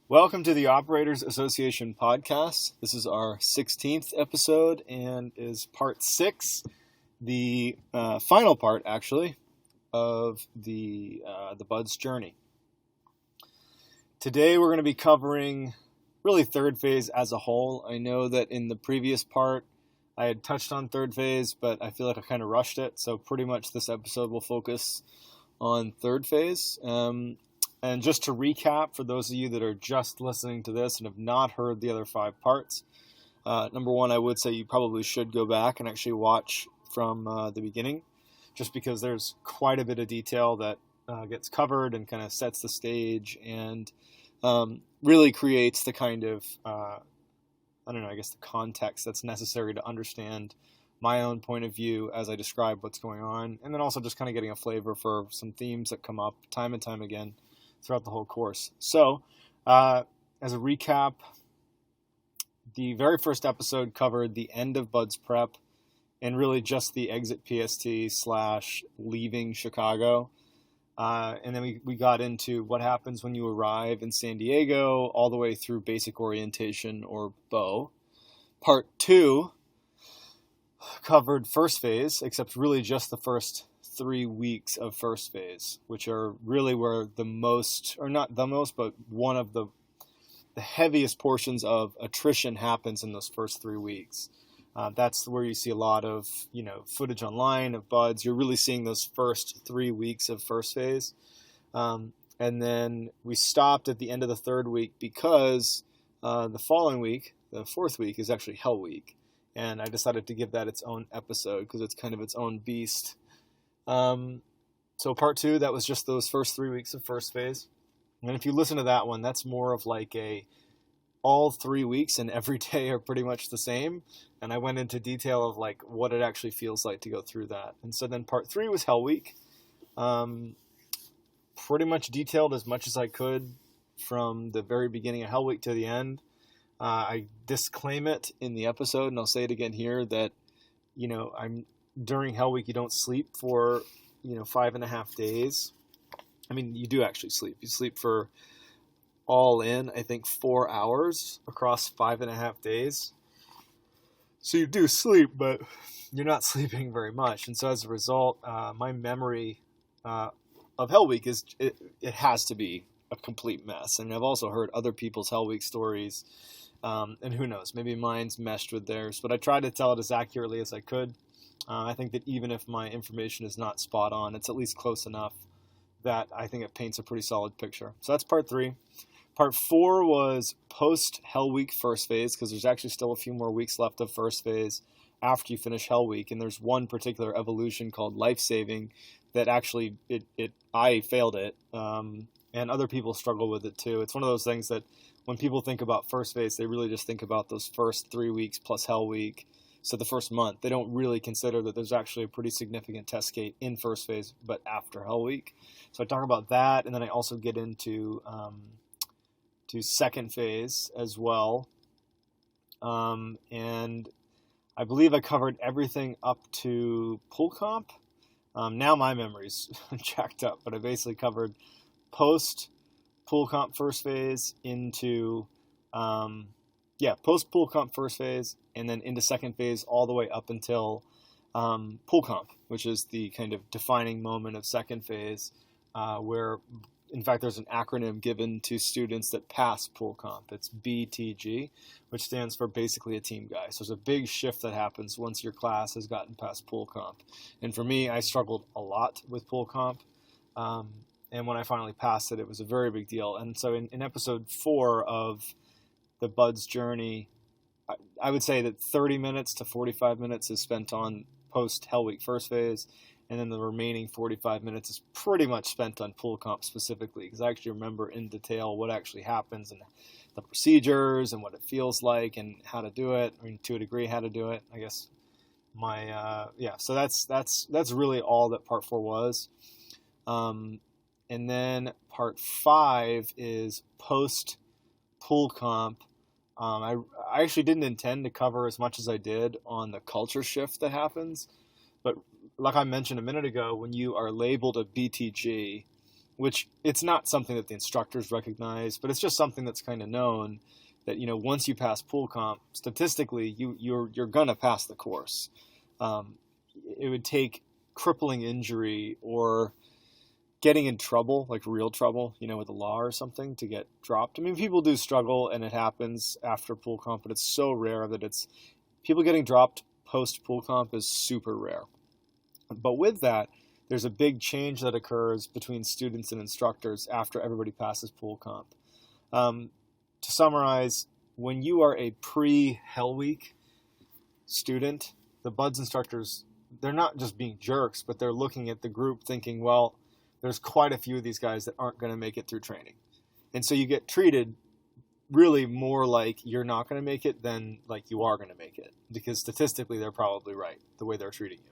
Welcome to the Operators Association podcast. This is our 16th episode and is part 6, the final part, actually, of the Bud's journey. Today we're going to be covering really third phase as a whole. I know that in the previous part I had touched on third phase, but I feel like I kind of rushed it, so pretty much this episode will focus on third phase. And just to recap, for those of you that are just listening to this and have not heard the other 5 parts, number one, I would say you probably should go back and actually watch from the beginning, just because there's quite a bit of detail that gets covered and kind of sets the stage and really creates the kind of, the context that's necessary to understand my own point of view as I describe what's going on, and then also just kind of getting a flavor for some themes that come up time and time again throughout the whole course. So, as a recap, the very first episode covered the end of Bud's prep and really just the exit PST / leaving Chicago. And then we got into what happens when you arrive in San Diego all the way through basic orientation or BO. Part 2 covered first phase, except really just the first 3 weeks of first phase, which are really where the most, or not the most, but one of the heaviest portions of attrition happens in those first 3 weeks. That's where you see a lot of, footage online of buds. You're really seeing those first 3 weeks of first phase. And then we stopped at the end of the 3rd week because the following week, the 4th week, is actually Hell Week. And I decided to give that its own episode because it's kind of its own beast. So part 2, that was just those first 3 weeks of first phase. And if you listen to that one, that's more of like all 3 weeks and every day are pretty much the same. And I went into detail of like what it actually feels like to go through that. And so then part 3 was Hell Week. Pretty much detailed as much as I could from the very beginning of Hell Week to the end. I disclaim it in the episode, and I'll say it again here, that, during Hell Week, you don't sleep for, 5.5 days. I mean, you do actually sleep. You sleep for all in, I think, 4 hours across 5.5 days. So you do sleep, but you're not sleeping very much. And so as a result, my memory of Hell Week it has to be a complete mess. And I've also heard other people's Hell Week stories. And who knows, maybe mine's meshed with theirs. But I tried to tell it as accurately as I could. I think that even if my information is not spot on, it's at least close enough that I think it paints a pretty solid picture. So that's part 3. Part 4 was post Hell Week first phase, because there's actually still a few more weeks left of first phase after you finish Hell Week. And there's one particular evolution called life saving that actually I failed it. And other people struggle with it too. It's one of those things that when people think about first phase, they really just think about those first 3 weeks plus Hell Week. So the first month, they don't really consider that there's actually a pretty significant test gate in first phase, but after Hell Week. So I talk about that, and then I also get into to second phase as well. And I believe I covered everything up to pool comp. Now my memory's jacked up, but I basically covered post pool comp first phase into post pool comp first phase, and then into second phase all the way up until pool comp, which is the kind of defining moment of second phase, where in fact there's an acronym given to students that pass pool comp. It's BTG, which stands for basically a team guy. So there's a big shift that happens once your class has gotten past pool comp. And for me, I struggled a lot with pool comp. And when I finally passed it, it was a very big deal. And so in episode 4 of the Bud's journey, I would say that 30 minutes to 45 minutes is spent on post Hell Week first phase, and then the remaining 45 minutes is pretty much spent on pool comp specifically, because I actually remember in detail what actually happens and the procedures and what it feels like and how to do it. I mean, to a degree, how to do it. I guess So that's really all that part 4 was. And then part 5 is post pool comp. I actually didn't intend to cover as much as I did on the culture shift that happens, but like I mentioned a minute ago, when you are labeled a BTG, which it's not something that the instructors recognize, but it's just something that's kind of known that, once you pass pool comp, statistically, you're gonna pass the course. It would take crippling injury or getting in trouble, like real trouble, with the law or something, to get dropped. I mean, people do struggle, and it happens after pool comp, but it's so rare that people getting dropped post pool comp is super rare. But with that, there's a big change that occurs between students and instructors after everybody passes pool comp. To summarize, when you are a pre-Hell Week student, the BUD/S instructors, they're not just being jerks, but they're looking at the group thinking, well, there's quite a few of these guys that aren't going to make it through training. And so you get treated really more like you're not going to make it than like you are going to make it, because statistically they're probably right the way they're treating you.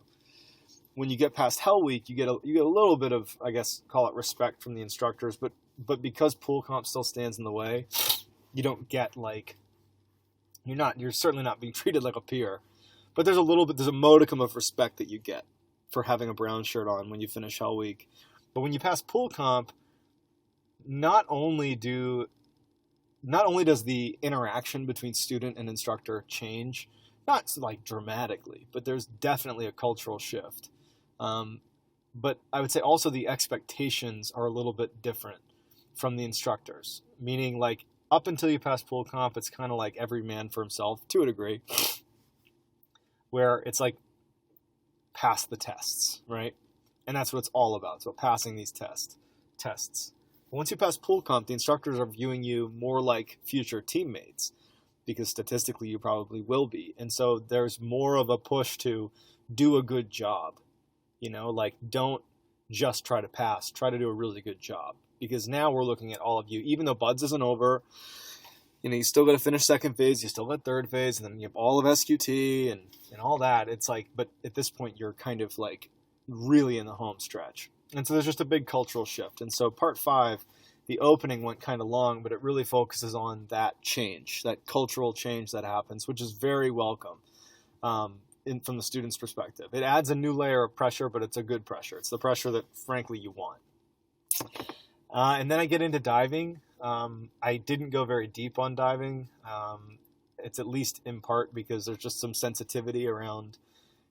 When you get past Hell Week, you get a little bit of, I guess, call it respect from the instructors, but because pool comp still stands in the way, you don't get like, you're certainly not being treated like a peer, but there's a modicum of respect that you get for having a brown shirt on when you finish Hell Week. But when you pass pool comp, not only does the interaction between student and instructor change, not like dramatically, but there's definitely a cultural shift. But I would say also the expectations are a little bit different from the instructors, meaning like up until you pass pool comp, it's kind of like every man for himself to a degree, where it's like pass the tests, right? And that's what it's all about. It's about passing these tests. But once you pass pool comp, the instructors are viewing you more like future teammates, because statistically you probably will be. And so there's more of a push to do a good job. Like don't just try to pass, try to do a really good job. Because now we're looking at all of you, even though BUD/S isn't over, you still got to finish second phase, you still got third phase, and then you have all of SQT and all that. It's like, but at this point you're kind of like really in the home stretch. And so there's just a big cultural shift. And so part 5, the opening went kind of long, but it really focuses on that change, that cultural change that happens, which is very welcome from the student's perspective. It adds a new layer of pressure, but it's a good pressure. It's the pressure that, frankly, you want. And then I get into diving. I didn't go very deep on diving. It's at least in part because there's just some sensitivity around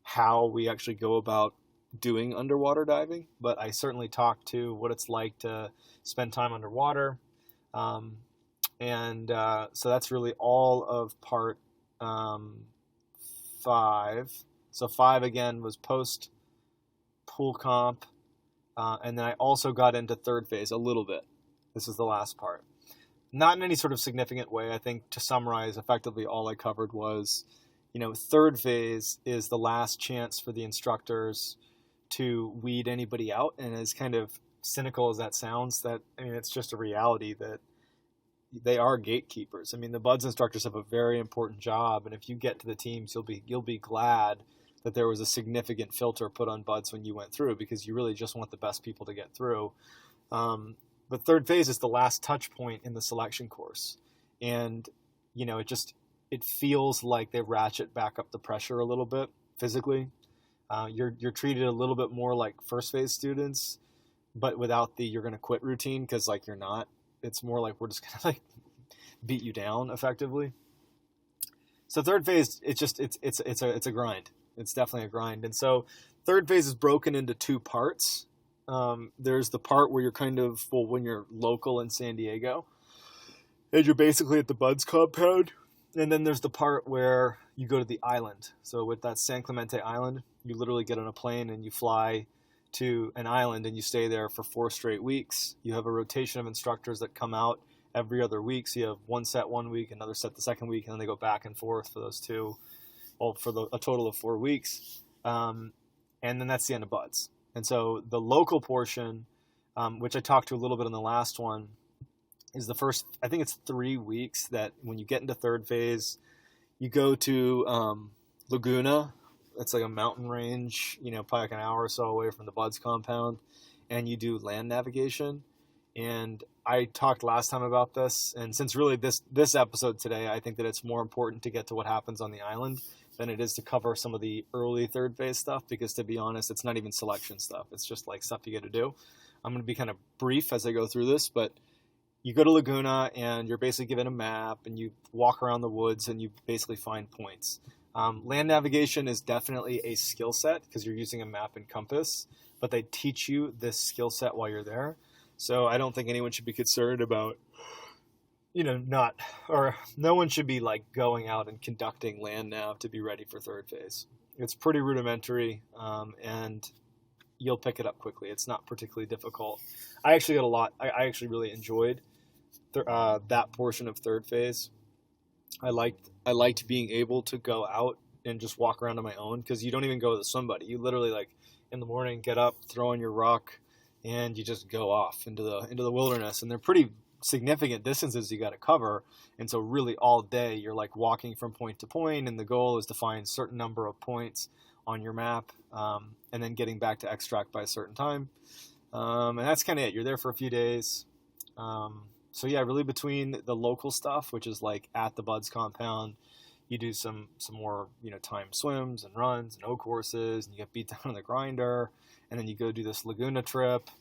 how we actually go about doing underwater diving, but I certainly talked to what it's like to spend time underwater. So that's really all of part 5. So 5 again was post pool comp. And then I also got into third phase a little bit. This is the last part. Not in any sort of significant way. I think to summarize, effectively all I covered was, third phase is the last chance for the instructors to weed anybody out. And as kind of cynical as that sounds, it's just a reality that they are gatekeepers. I mean, the BUD/S instructors have a very important job. And if you get to the teams, you'll be glad that there was a significant filter put on BUD/S when you went through, because you really just want the best people to get through. But third phase is the last touch point in the selection course. And, it feels like they ratchet back up the pressure a little bit physically. You're treated a little bit more like first phase students, but without the you're going to quit routine, because like you're not. It's more like we're just going to like beat you down effectively. So third phase, it's a grind. It's definitely a grind. And so third phase is broken into 2 parts. There's the part where you're when you're local in San Diego, and you're basically at the BUD/S compound. And then there's the part where you go to the island. So with that San Clemente Island, you literally get on a plane and you fly to an island and you stay there for 4 straight weeks. You have a rotation of instructors that come out every other week. So you have one set one week, another set the second week, and then they go back and forth for those 2, for a total of 4 weeks. And then that's the end of BUD/S. And so the local portion, which I talked to a little bit in the last one, is the first, I think it's 3 weeks that when you get into third phase, you go to Laguna. It's like a mountain range, probably like an hour or so away from the BUD/S compound, and you do land navigation. And I talked last time about this, and since really this episode today, I think that it's more important to get to what happens on the island than it is to cover some of the early third phase stuff, because to be honest, it's not even selection stuff. It's just like stuff you get to do. I'm going to be kind of brief as I go through this, but you go to Laguna and you're basically given a map and you walk around the woods and you basically find points. Land navigation is definitely a skill set because you're using a map and compass, but they teach you this skill set while you're there. So I don't think anyone should be concerned about, no one should be like going out and conducting land nav to be ready for third phase. It's pretty rudimentary, and you'll pick it up quickly. It's not particularly difficult. I actually really enjoyed that portion of third phase. I liked being able to go out and just walk around on my own, because you don't even go with somebody. You literally, like, in the morning, get up, throw on your ruck, and you just go off into the wilderness. And they're pretty significant distances you got to cover, and so really all day you're like walking from point to point, and the goal is to find a certain number of points on your map, and then getting back to extract by a certain time, and that's kind of it. You're there for a few days. So yeah, really between the local stuff, which is like at the Buds compound, you do some more timed swims and runs and O courses, and you get beat down on the grinder, and then you go do this Laguna trip,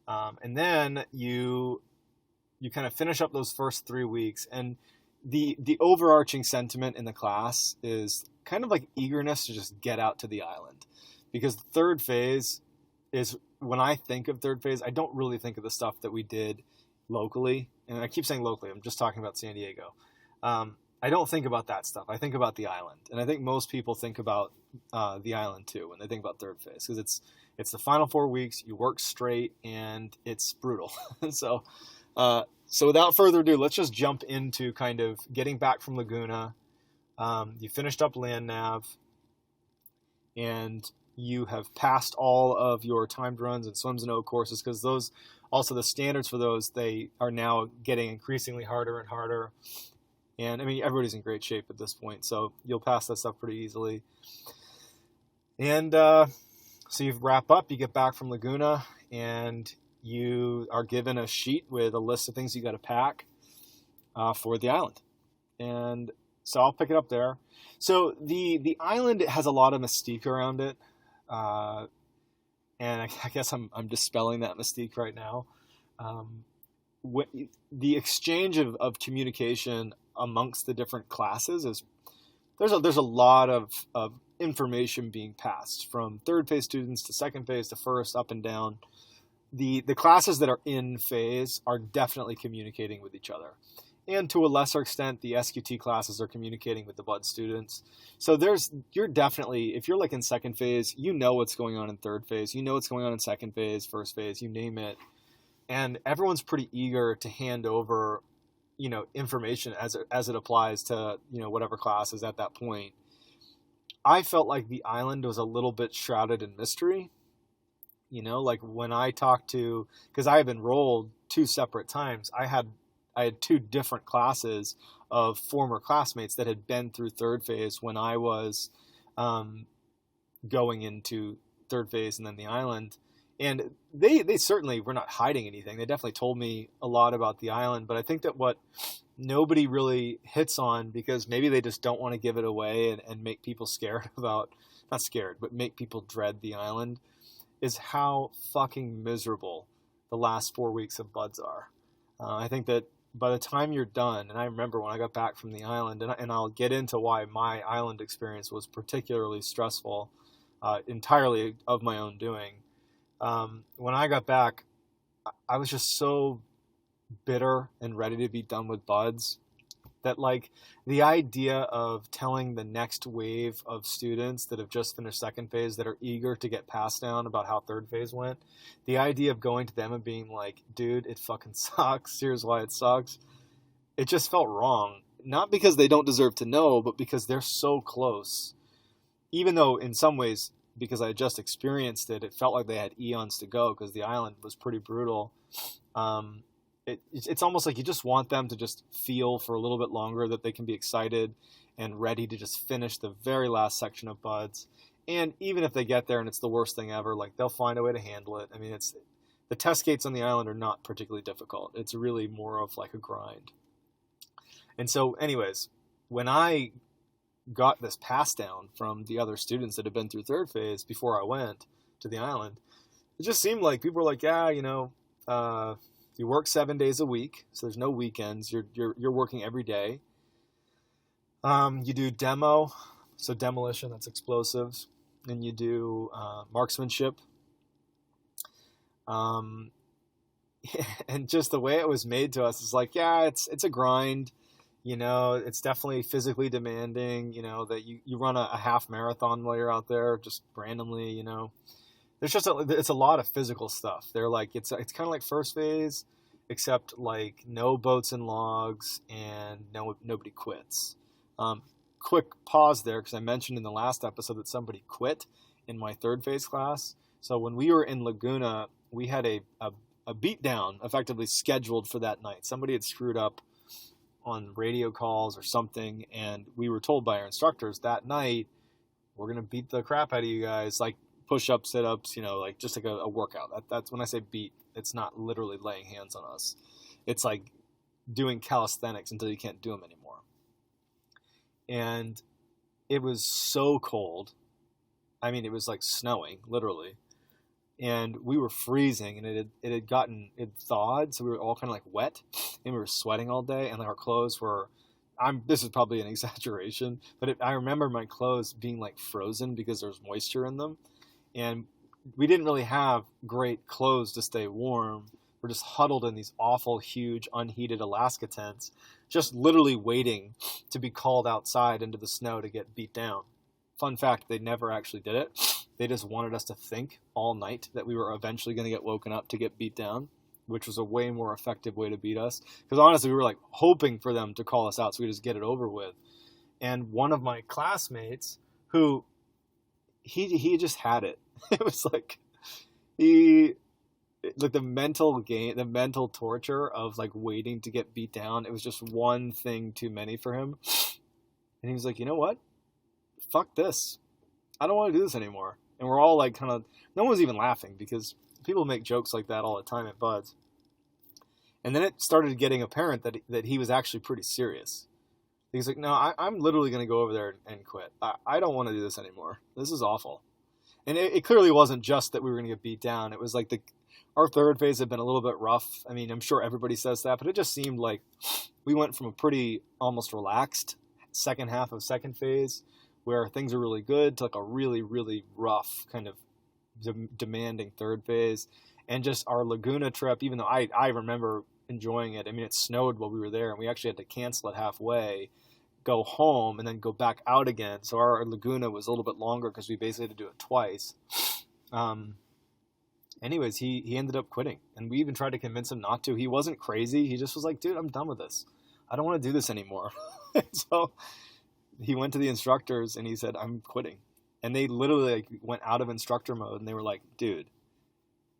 and then you kind of finish up those first 3 weeks. And the overarching sentiment in the class is kind of like eagerness to just get out to the island, because the third phase is, when I think of third phase, I don't really think of the stuff that we did locally. And I keep saying locally, I'm just talking about San Diego. I don't think about that stuff. I think about the island. And I think most people think about the island too when they think about third phase, because it's the final 4 weeks, you work straight, and it's brutal. So without further ado, let's just jump into kind of getting back from Laguna. You finished up land nav, and you have passed all of your timed runs and swims and O courses, because those, also the standards for those, they are now getting increasingly harder and harder. And I mean, everybody's in great shape at this point, so you'll pass that stuff pretty easily. And so you wrap up, you get back from Laguna, and you are given a sheet with a list of things you got to pack for the island. And so I'll pick it up there. So the island has a lot of mystique around it. And I guess I'm dispelling that mystique right now. The exchange of communication amongst the different classes is, there's a lot of information being passed from third phase students to second phase to first, up and down. The classes that are in phase are definitely communicating with each other. And to a lesser extent, the SQT classes are communicating with the Bud students. So you're definitely, if you're like in second phase, you know what's going on in third phase, you know what's going on in second phase, first phase, you name it. And everyone's pretty eager to hand over, information as it applies to, whatever class is at that point. I felt like the island was a little bit shrouded in mystery. Like when I talked to, because I have enrolled 2 separate times, I had 2 different classes of former classmates that had been through third phase when I was going into third phase and then the island. And they certainly were not hiding anything. They definitely told me a lot about the island. But I think that what nobody really hits on, because maybe they just don't want to give it away and make people scared about, not scared, but make people dread the island, is how fucking miserable the last 4 weeks of Buds are. I think that by the time you're done, and I remember when I got back from the island, and I'll get into why my island experience was particularly stressful, entirely of my own doing. When I got back, I was just so bitter and ready to be done with Buds that, like, the idea of telling the next wave of students that have just finished second phase that are eager to get passed down about how third phase went, the idea of going to them and being like, dude, it fucking sucks, here's why it sucks, it just felt wrong. Not because they don't deserve to know, but because they're so close. Even though in some ways, because I had just experienced it, it felt like they had eons to go, because the island was pretty brutal. It's almost like you just want them to just feel for a little bit longer that they can be excited and ready to just finish the very last section of Buds. And even if they get there and it's the worst thing ever, like, they'll find a way to handle it. I mean, the test gates on the island are not particularly difficult. It's really more of like a grind. And so anyways, when I got this pass down from the other students that had been through third phase before I went to the island, it just seemed like people were like, yeah, you work 7 days a week, so there's no weekends. You're working every day. You do demo, so demolition, that's explosives, and you do marksmanship. And just the way it was made to us is like, yeah, it's a grind. It's definitely physically demanding. That you run a half marathon while you're out there, just randomly. There's it's a lot of physical stuff. They're like it's kind of like first phase, except like no boats and logs, and nobody quits. Quick pause there, because I mentioned in the last episode that somebody quit in my third phase class. So when we were in Laguna, we had a beat down effectively scheduled for that night. Somebody had screwed up on radio calls or something, and we were told by our instructors that night, we're going to beat the crap out of you guys, like push-ups, sit-ups, like just like a workout. That's when I say beat, it's not literally laying hands on us. It's like doing calisthenics until you can't do them anymore. And it was so cold. I mean, it was like snowing, literally. And we were freezing, and it had thawed, so we were all kind of like wet, and we were sweating all day, and our clothes were, this is probably an exaggeration, but I remember my clothes being like frozen because there was moisture in them, and we didn't really have great clothes to stay warm. We're just huddled in these awful, huge, unheated Alaska tents, just literally waiting to be called outside into the snow to get beat down. Fun fact, they never actually did it. They just wanted us to think all night that we were eventually going to get woken up to get beat down, which was a way more effective way to beat us. Because honestly, we were like hoping for them to call us out so we just get it over with. And one of my classmates, who he just had it. It was like the mental torture of like waiting to get beat down. It was just one thing too many for him. And he was like, you know what? Fuck this. I don't want to do this anymore. And we're all like no one was even laughing, because people make jokes like that all the time at Buds. And then it started getting apparent that he was actually pretty serious. He's like, no, I'm literally going to go over there and quit. I don't want to do this anymore. This is awful. And it clearly wasn't just that we were going to get beat down. It was like our third phase had been a little bit rough. I mean, I'm sure everybody says that, but it just seemed like we went from a pretty almost relaxed second half of second phase, where things are really good, to like a really, really rough kind of demanding third phase. And just our Laguna trip, even though I remember enjoying it. I mean, it snowed while we were there, and we actually had to cancel it halfway, go home, and then go back out again. So our Laguna was a little bit longer because we basically had to do it twice. Anyways, he ended up quitting, and we even tried to convince him not to. He wasn't crazy. He just was like, dude, I'm done with this. I don't want to do this anymore. So he went to the instructors and he said, I'm quitting. And they literally went out of instructor mode, and they were like, dude,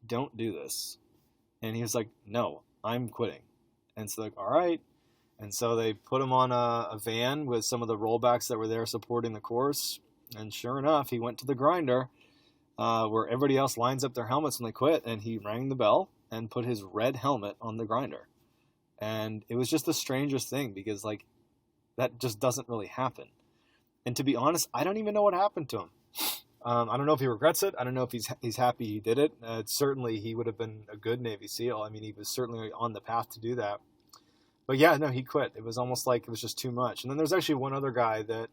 don't do this. And he was like, no, I'm quitting. And so like, all right. And so they put him on a van with some of the rollbacks that were there supporting the course. And sure enough, he went to the grinder where everybody else lines up their helmets when they quit. And he rang the bell and put his red helmet on the grinder. And it was just the strangest thing, because like that just doesn't really happen. And to be honest, I don't even know what happened to him. I don't know if he regrets it. I don't know if he's happy he did it. Certainly, he would have been a good Navy SEAL. I mean, he was certainly on the path to do that. But yeah, no, he quit. It was almost like it was just too much. And then there's actually one other guy that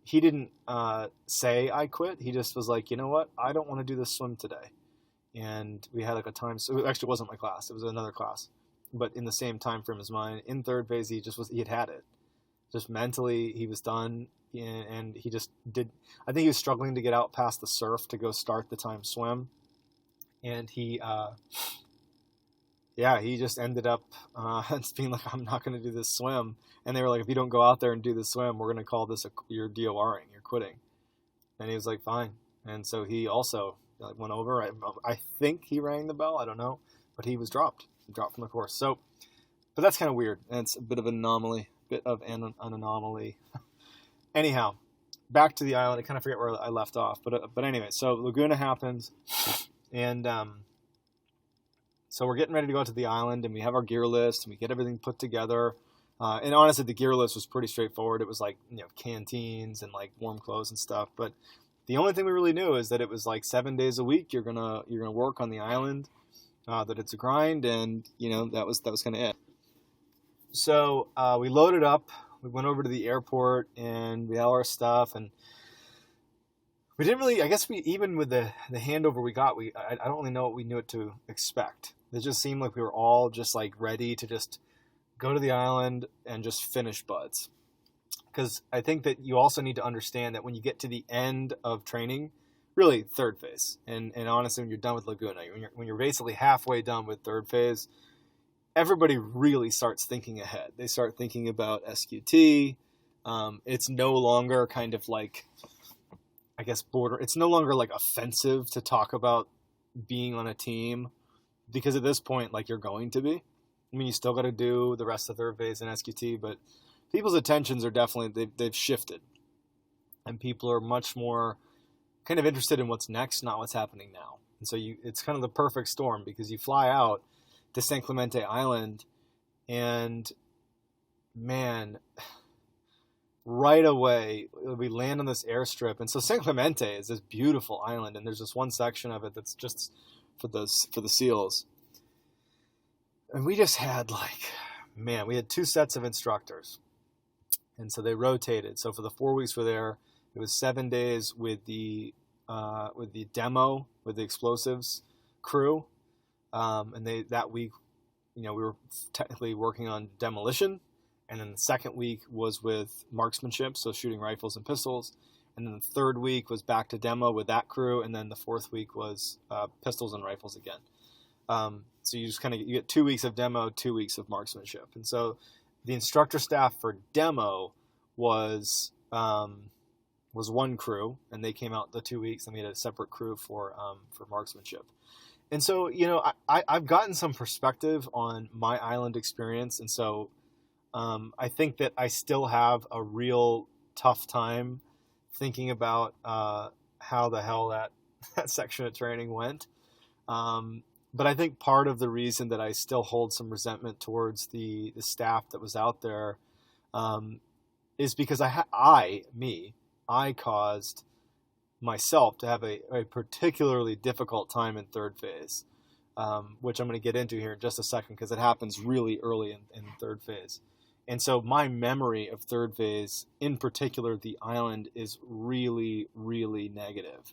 he didn't say I quit. He just was like, you know what? I don't want to do this swim today. And we had like a time. So it actually wasn't my class. It was another class. But in the same time frame as mine, in third phase, he had it. Just mentally, he was done. And he just did. I think he was struggling to get out past the surf to go start the time swim. And he just ended up being like, I'm not going to do this swim. And they were like, if you don't go out there and do the swim, we're going to call this you're DORing, you're quitting. And he was like, fine. And so he also went over. I think he rang the bell. I don't know. But he was dropped. He dropped from the course. So, but that's kind of weird. And it's a bit of an anomaly. Anyhow, back to the island. I kind of forget where I left off. But anyway, so Laguna happens. And so we're getting ready to go out to the island, and we have our gear list, and we get everything put together. And honestly, the gear list was pretty straightforward. It was like, canteens and like warm clothes and stuff. But the only thing we really knew is that it was like 7 days a week. You're gonna work on the island, that it's a grind, and that was kind of it. So we loaded up. We went over to the airport and we had all our stuff, and we didn't really. I guess we even with the handover we got, I don't really know what we knew what to expect. It just seemed like we were all just like ready to just go to the island and just finish buds. Because I think that you also need to understand that when you get to the end of training, really third phase, and honestly, when you're done with Laguna, when you're basically halfway done with third phase, everybody really starts thinking ahead. They start thinking about SQT. It's no longer kind of like, I guess, it's no longer like offensive to talk about being on a team, because at this point, like, you're going to be. I mean, you still got to do the rest of third phase and SQT, but people's attentions are definitely, they've shifted. And people are much more kind of interested in what's next, not what's happening now. And so it's kind of the perfect storm, because you fly out to San Clemente Island, and man, right away we land on this airstrip. And so San Clemente is this beautiful island, and there's this one section of it that's just for the seals. And we just had we had 2 sets of instructors, and so they rotated. So for the 4 weeks we're there, it was 7 days with the demo, with the explosives crew. And that week, we were technically working on demolition. And then the second week was with marksmanship, so shooting rifles and pistols. And then the third week was back to demo with that crew. And then the fourth week was pistols and rifles again. So you just you get 2 weeks of demo, 2 weeks of marksmanship. And so the instructor staff for demo was one crew, and they came out the 2 weeks, and we had a separate crew for marksmanship. And so, I've gotten some perspective on my island experience. And so I think that I still have a real tough time thinking about how the hell that section of training went. But I think part of the reason that I still hold some resentment towards the staff that was out there is because I caused myself to have a particularly difficult time in third phase, which I'm going to get into here in just a second, because it happens really early in third phase. And so my memory of third phase, in particular the island, is really, really negative.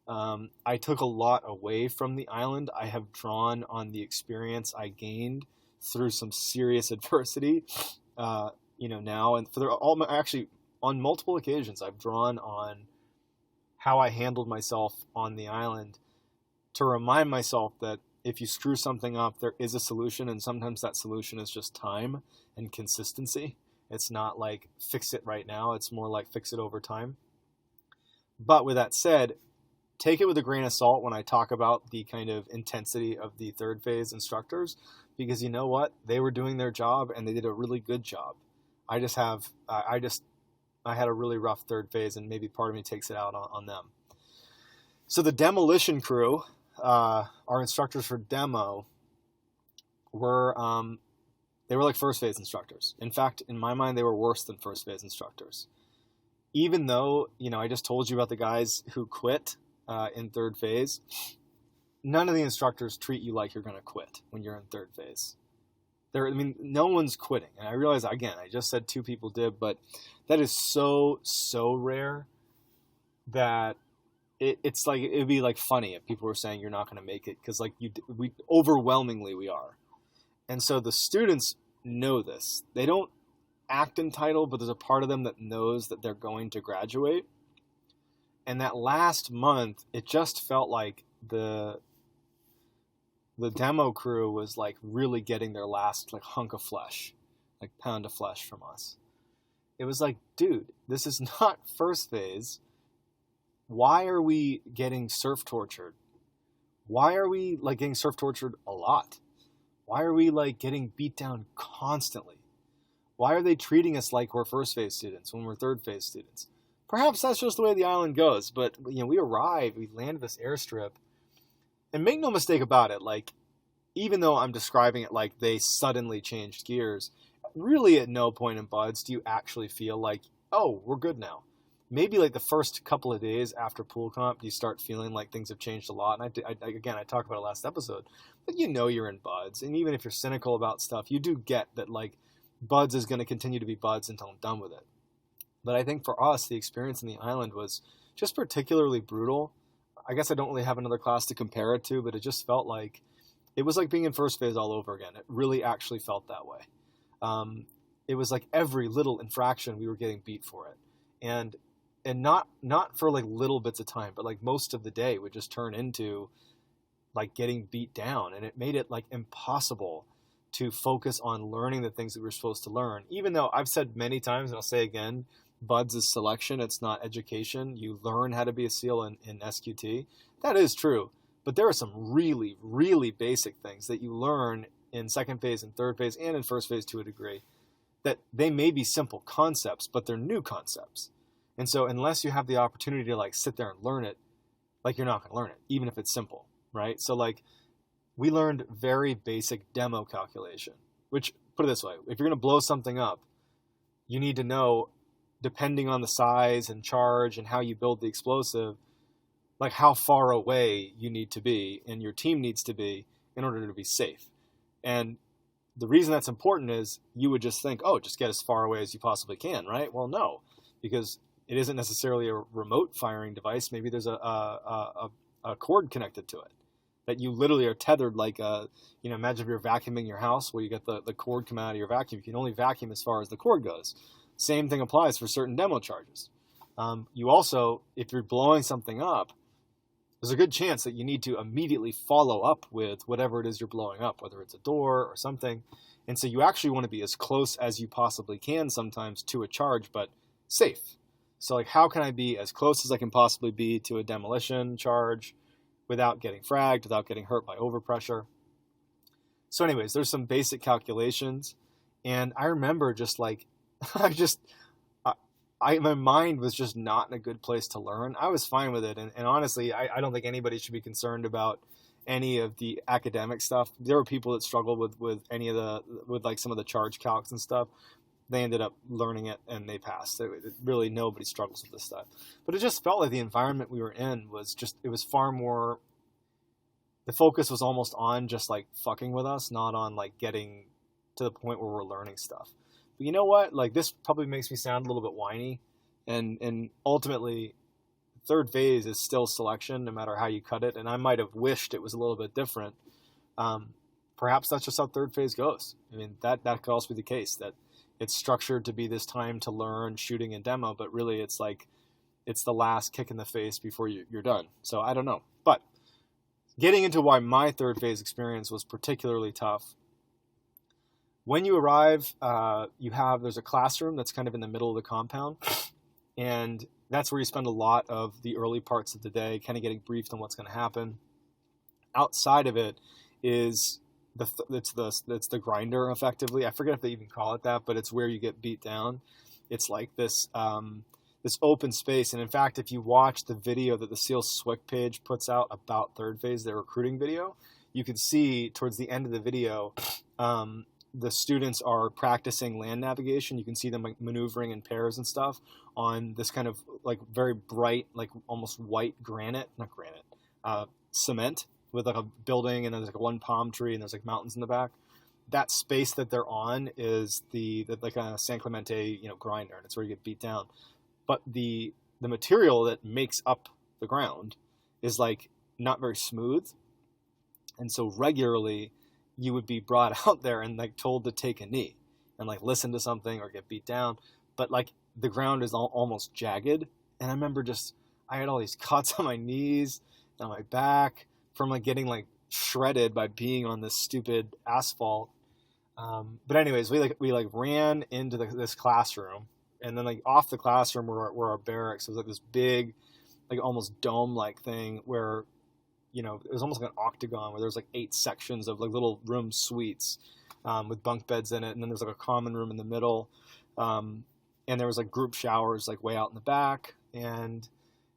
I took a lot away from the island. I have drawn on the experience I gained through some serious adversity, now, and actually on multiple occasions, I've drawn on how I handled myself on the island to remind myself that if you screw something up, there is a solution, and sometimes that solution is just time and consistency. It's not like fix it right now. It's more like fix it over time. But with that said, take it with a grain of salt when I talk about the kind of intensity of the third phase instructors, because you know what? They were doing their job, and they did a really good job. I had a really rough third phase, and maybe part of me takes it out on them. So the demolition crew, our instructors for demo, they were like first phase instructors. In fact, in my mind, they were worse than first phase instructors. Even though, I just told you about the guys who quit in third phase, none of the instructors treat you like you're going to quit when you're in third phase. No one's quitting. And I realize, again, I just said 2 people did, but that is so, so rare that it's like, it'd be like funny if people were saying you're not going to make it, because we overwhelmingly we are. And so the students know this. They don't act entitled, but there's a part of them that knows that they're going to graduate. And that last month, it just felt like the demo crew was like really getting their last hunk of flesh, pound of flesh from us. It was like, dude, this is not first phase. Why are we getting surf tortured? Why are we getting surf tortured a lot? Why are we getting beat down constantly? Why are they treating us like we're first phase students when we're third phase students? Perhaps that's just the way the island goes, but we arrived, we landed this airstrip, and make no mistake about it, even though I'm describing it like they suddenly changed gears, really at no point in buds do you actually feel like, oh, we're good now. maybe like the first couple of days after pool comp, you start feeling like things have changed a lot. And again, I talked about it last episode, but you're in buds. And even if you're cynical about stuff, you do get that like buds is going to continue to be buds until I'm done with it. But I think for us, the experience in the island was just particularly brutal. I guess I don't really have another class to compare it to, but it just felt like it was like being in first phase all over again. It really actually felt that way. It was like every little infraction we were getting beat for it. And not for like little bits of time, but like most of the day would just turn into like getting beat down. And it made it like impossible to focus on learning the things that we were supposed to learn. Even though I've said many times, and I'll say again, buds is selection. It's not education. You learn how to be a SEAL in SQT. That is true. But there are some really, really basic things that you learn in second phase and third phase and in first phase to a degree that they may be simple concepts, but they're new concepts. And so unless you have the opportunity to like sit there and learn it, like you're not going to learn it, even if it's simple, right? So like we learned very basic demo calculation, which put it this way, if you're going to blow something up, you need to know, depending on the size and charge and how you build the explosive, like how far away you need to be and your team needs to be in order to be safe. And the reason that's important is you would just think, oh, just get as far away as you possibly can, right? Well, no, because it isn't necessarily a remote firing device. Maybe there's a cord connected to it that you literally are tethered like imagine if you're vacuuming your house where you get the cord coming out of your vacuum. You can only vacuum as far as the cord goes. Same thing applies for certain demo charges. You also, if you're blowing something up, there's a good chance that you need to immediately follow up with whatever it is you're blowing up, whether it's a door or something. And so you actually want to be as close as you possibly can sometimes to a charge, but safe. So like, how can I be as close as I can possibly be to a demolition charge without getting fragged, without getting hurt by overpressure? So anyways, there's some basic calculations. And I remember just like, my mind was just not in a good place to learn. I was fine with it. And honestly, I don't think anybody should be concerned about any of the academic stuff. There were people that struggled with like some of the charge calcs and stuff. They ended up learning it and they passed. Really, nobody struggles with this stuff. But it just felt like the environment we were in was just, it was far more, the focus was almost on just like fucking with us, not on like getting to the point where we're learning stuff. But you know what? Like, this probably makes me sound a little bit whiny. And ultimately, third phase is still selection, no matter how you cut it. And I might have wished it was a little bit different. Perhaps that's just how third phase goes. I mean, that could also be the case, that it's structured to be this time to learn shooting and demo, but really it's like, it's the last kick in the face before you're done. So I don't know. But getting into why my third phase experience was particularly tough. When you arrive, there's a classroom that's kind of in the middle of the compound, and that's where you spend a lot of the early parts of the day, kind of getting briefed on what's going to happen. Outside of it is it's the grinder, effectively. I forget if they even call it that, but it's where you get beat down. It's like this open space, and in fact, if you watch the video that the SEAL SWIC page puts out about third phase, their recruiting video, you can see towards the end of the video. The students are practicing land navigation. You can see them like maneuvering in pairs and stuff on this kind of like very bright, like almost white cement with like a building, and there's like one palm tree and there's like mountains in the back. That space that they're on is the like a San Clemente, grinder, and it's where you get beat down. But the material that makes up the ground is like not very smooth. And so regularly you would be brought out there and like told to take a knee and like listen to something or get beat down. But like the ground is almost jagged. And I remember I had all these cuts on my knees and on my back from like getting like shredded by being on this stupid asphalt. But anyways, we ran into this classroom, and then like off the classroom were our barracks. It was like this big, like almost dome-like thing where, it was almost like an octagon where there's like 8 sections of like little room suites with bunk beds in it. And then there's like a common room in the middle. And there was like group showers like way out in the back. And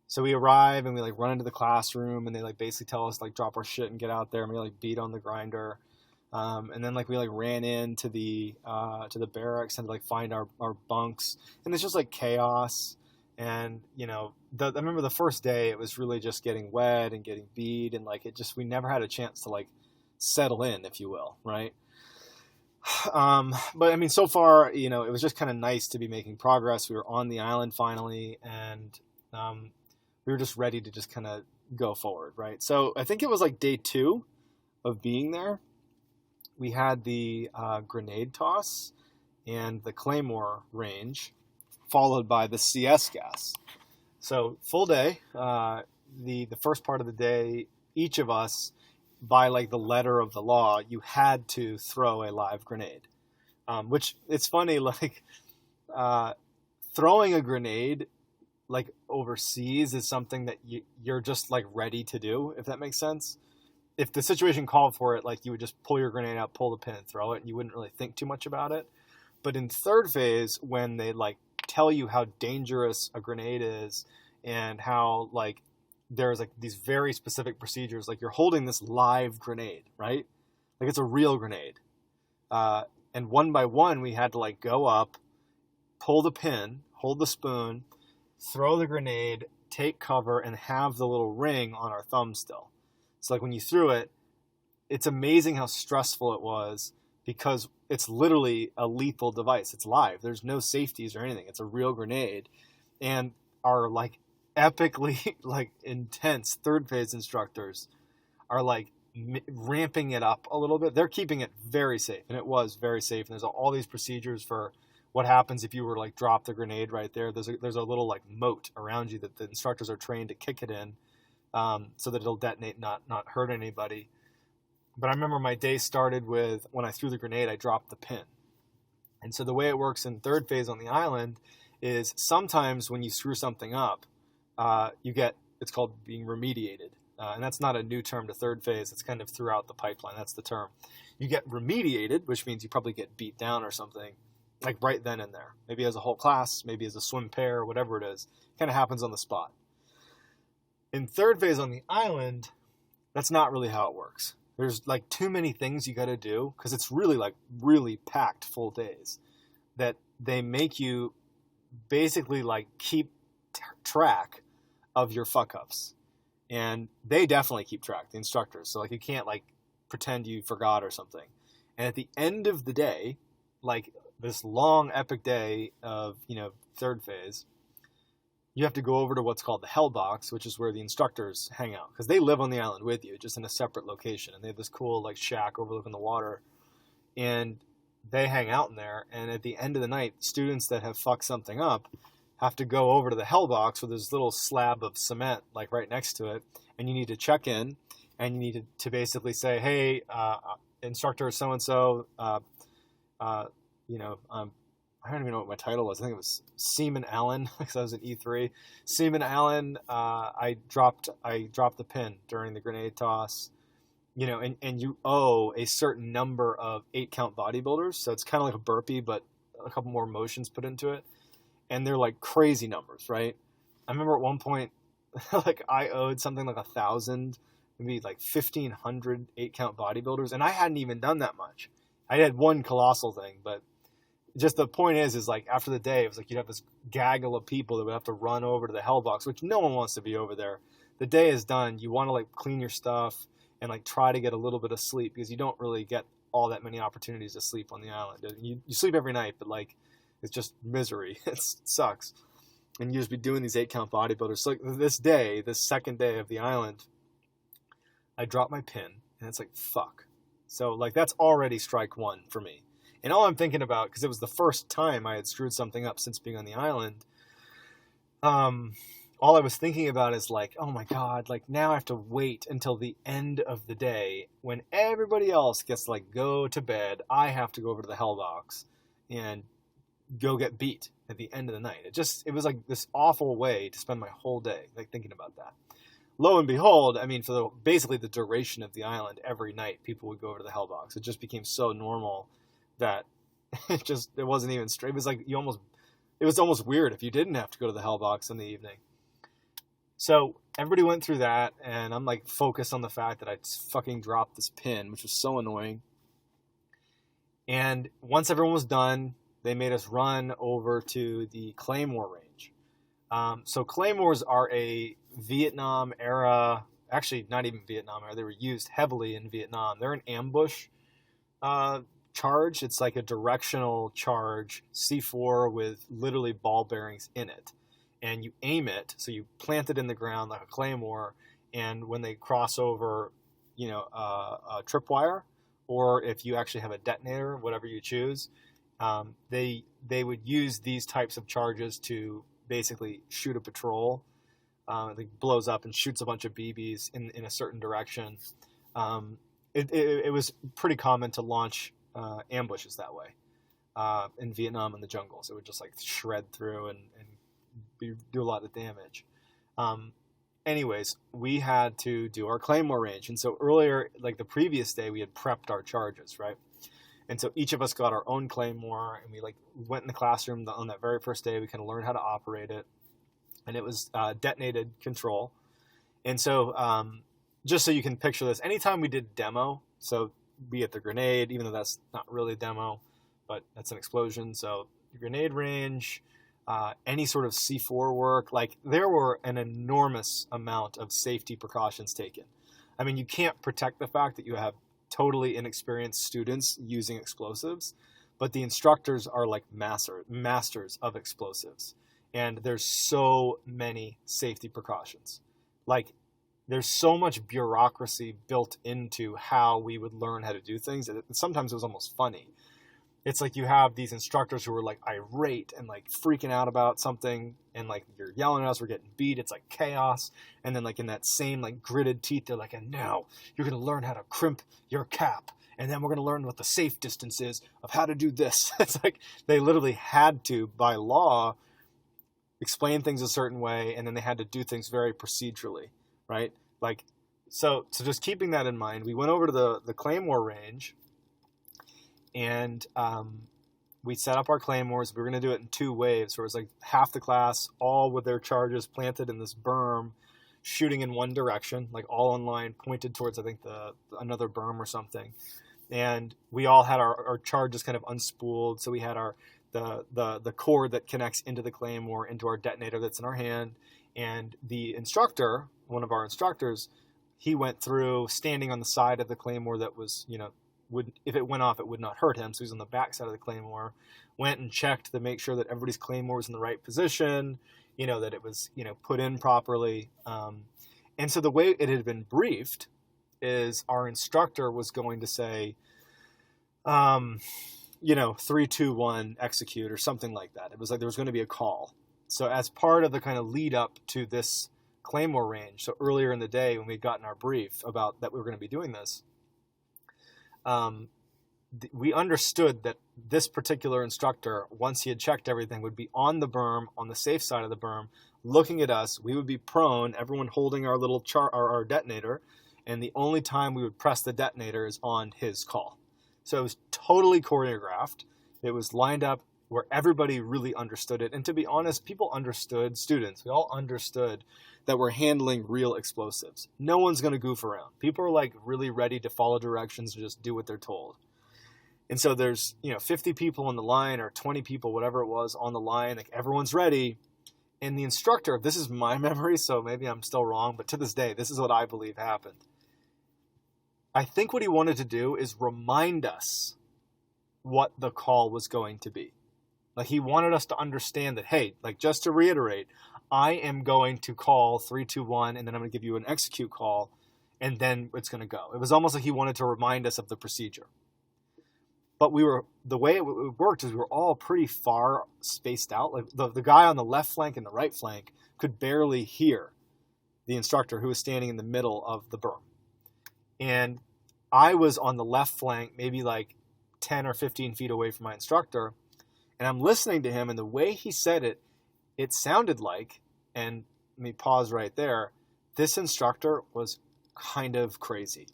so we arrive and we like run into the classroom, and they like basically tell us like drop our shit and get out there, and we like beat on the grinder. And then like we like ran into the barracks and like find our bunks, and it's just like chaos. And, I remember the first day it was really just getting wet and getting beat, and like we never had a chance to like settle in, if you will, right? But I mean, so far, it was just kind of nice to be making progress. We were on the island finally, and we were just ready to just kind of go forward, right? So I think it was like day 2 of being there. We had the grenade toss and the claymore range, followed by the CS gas. So full day. The first part of the day, each of us, by like the letter of the law, you had to throw a live grenade. Which it's funny, like throwing a grenade like overseas is something that you're just like ready to do, if that makes sense. If the situation called for it, like you would just pull your grenade out, pull the pin, and throw it, and you wouldn't really think too much about it. But in third phase, when they like tell you how dangerous a grenade is and how like there's like these very specific procedures, like you're holding this live grenade, right? Like it's a real grenade. And one by one, we had to like go up, pull the pin, hold the spoon, throw the grenade, take cover, and have the little ring on our thumb still. So like when you threw it, it's amazing how stressful it was because it's literally a lethal device. It's live. There's no safeties or anything. It's a real grenade. And our like epically like intense third phase instructors are like ramping it up a little bit. They're keeping it very safe, and it was very safe. And there's all these procedures for what happens if you were like drop the grenade right there. There's a little like moat around you that the instructors are trained to kick it in, so that it'll detonate, not hurt anybody. But I remember my day started with when I threw the grenade, I dropped the pin. And so the way it works in third phase on the island is sometimes when you screw something up, it's called being remediated. And that's not a new term to third phase. It's kind of throughout the pipeline. That's the term. You get remediated, which means you probably get beat down or something, like right then and there. Maybe as a whole class, maybe as a swim pair, whatever it is. It kind of happens on the spot. In third phase on the island, that's not really how it works. There's like too many things you got to do because it's really packed full days that they make you basically like keep track of your fuck ups. And they definitely keep track, the instructors. So like you can't like pretend you forgot or something. And at the end of the day, like this long epic day of, third phase, you have to go over to what's called the Hell Box, which is where the instructors hang out. Because they live on the island with you, just in a separate location. And they have this cool like shack overlooking the water. And they hang out in there. And at the end of the night, students that have fucked something up have to go over to the Hell Box where there's a little slab of cement like right next to it. And you need to check in. And you need to basically say, hey, instructor so-and-so, I don't even know what my title was. I think it was Seaman Allen because I was in E3. Seaman Allen, I dropped the pin during the grenade toss, and you owe a certain number of 8-count bodybuilders. So it's kind of like a burpee, but a couple more motions put into it. And they're like crazy numbers, right? I remember at one point, like I owed something like 1,000, maybe like 1,500 8-count bodybuilders. And I hadn't even done that much. I had one colossal thing, but just the point is like after the day, it was like you'd have this gaggle of people that would have to run over to the Hell Box, which no one wants to be over there. The day is done. You want to like clean your stuff and like try to get a little bit of sleep because you don't really get all that many opportunities to sleep on the island. You sleep every night, but like it's just misery. It sucks. And you just be doing these 8-count bodybuilders. So like this second day of the island, I dropped my pin and it's like, fuck. So like that's already strike one for me. And all I'm thinking about, because it was the first time I had screwed something up since being on the island, all I was thinking about is like, oh my God, like now I have to wait until the end of the day when everybody else gets to like go to bed. I have to go over to the Hell Box and go get beat at the end of the night. It was like this awful way to spend my whole day, like thinking about that. Lo and behold, I mean, for basically the duration of the island, every night people would go over to the Hell Box. It just became so normal that it wasn't even straight. It was like it was almost weird if you didn't have to go to the Hell Box in the evening. So everybody went through that, and I'm like focused on the fact that I fucking dropped this pin, which was so annoying. And once everyone was done, they made us run over to the Claymore range, So claymores are a Vietnam era, actually not even Vietnam era, they were used heavily in Vietnam. They're an ambush charge. It's like a directional charge, C4 with literally ball bearings in it. And you aim it, so you plant it in the ground like a claymore, and when they cross over, a tripwire, or if you actually have a detonator, whatever you choose, they would use these types of charges to basically shoot a patrol. It blows up and shoots a bunch of BBs in a certain direction. It was pretty common to launch ambushes that way in Vietnam in the jungles. It would just like shred through and do a lot of damage. Anyways, we had to do our claymore range. And so earlier, like the previous day, we had prepped our charges, right? And so each of us got our own claymore, and we like went in the classroom on that very first day. We kind of learned how to operate it, and it was detonated control. And so just so you can picture this, anytime we did demo, so be it the grenade, even though that's not really a demo, but that's an explosion. So the grenade range, any sort of C4 work, like there were an enormous amount of safety precautions taken. I mean, you can't protect the fact that you have totally inexperienced students using explosives, but the instructors are like masters of explosives. And there's so many safety precautions. Like there's so much bureaucracy built into how we would learn how to do things. And sometimes it was almost funny. It's like you have these instructors who are like irate and like freaking out about something, and like you're yelling at us, we're getting beat, it's like chaos. And then like in that same like gritted teeth, they're like, and now you're going to learn how to crimp your cap, and then we're going to learn what the safe distance is of how to do this. It's like they literally had to, by law, explain things a certain way, and then they had to do things very procedurally, right? Like, so just keeping that in mind, we went over to the claymore range, and we set up our claymores. We were going to do it in 2 waves. So it was like half the class, all with their charges planted in this berm, shooting in one direction, like all in line, pointed towards, I think, another berm or something. And we all had our charges kind of unspooled. So we had the cord that connects into the claymore, into our detonator that's in our hand. And the instructor, one of our instructors, he went through standing on the side of the claymore that was, if it went off, it would not hurt him. So he's on the back side of the claymore, went and checked to make sure that everybody's claymore was in the right position, that it was, put in properly. And so the way it had been briefed is our instructor was going to say, 3, 2, 1, execute, or something like that. It was like there was going to be a call. So as part of the kind of lead up to this claymore range, so earlier in the day when we'd gotten our brief about that we were going to be doing this, we understood that this particular instructor, once he had checked everything, would be on the berm, on the safe side of the berm, looking at us. We would be prone, everyone holding our little our detonator, and the only time we would press the detonator is on his call. So it was totally choreographed. It was lined up where everybody really understood it. And to be honest, people understood, students, we all understood that we're handling real explosives. No one's going to goof around. People are like really ready to follow directions and just do what they're told. And so there's, 50 people on the line, or 20 people, whatever it was, on the line, like everyone's ready. And the instructor, this is my memory, so maybe I'm still wrong, but to this day, this is what I believe happened. I think what he wanted to do is remind us what the call was going to be. Like he wanted us to understand that, hey, like just to reiterate, I am going to call 3, 2, 1, and then I'm going to give you an execute call, and then it's going to go. It was almost like he wanted to remind us of the procedure. But the way it worked is we were all pretty far spaced out. Like the guy on the left flank and the right flank could barely hear the instructor who was standing in the middle of the berm. And I was on the left flank, maybe like 10 or 15 feet away from my instructor, and I'm listening to him, and the way he said it, it sounded like, and let me pause right there, this instructor was kind of crazy.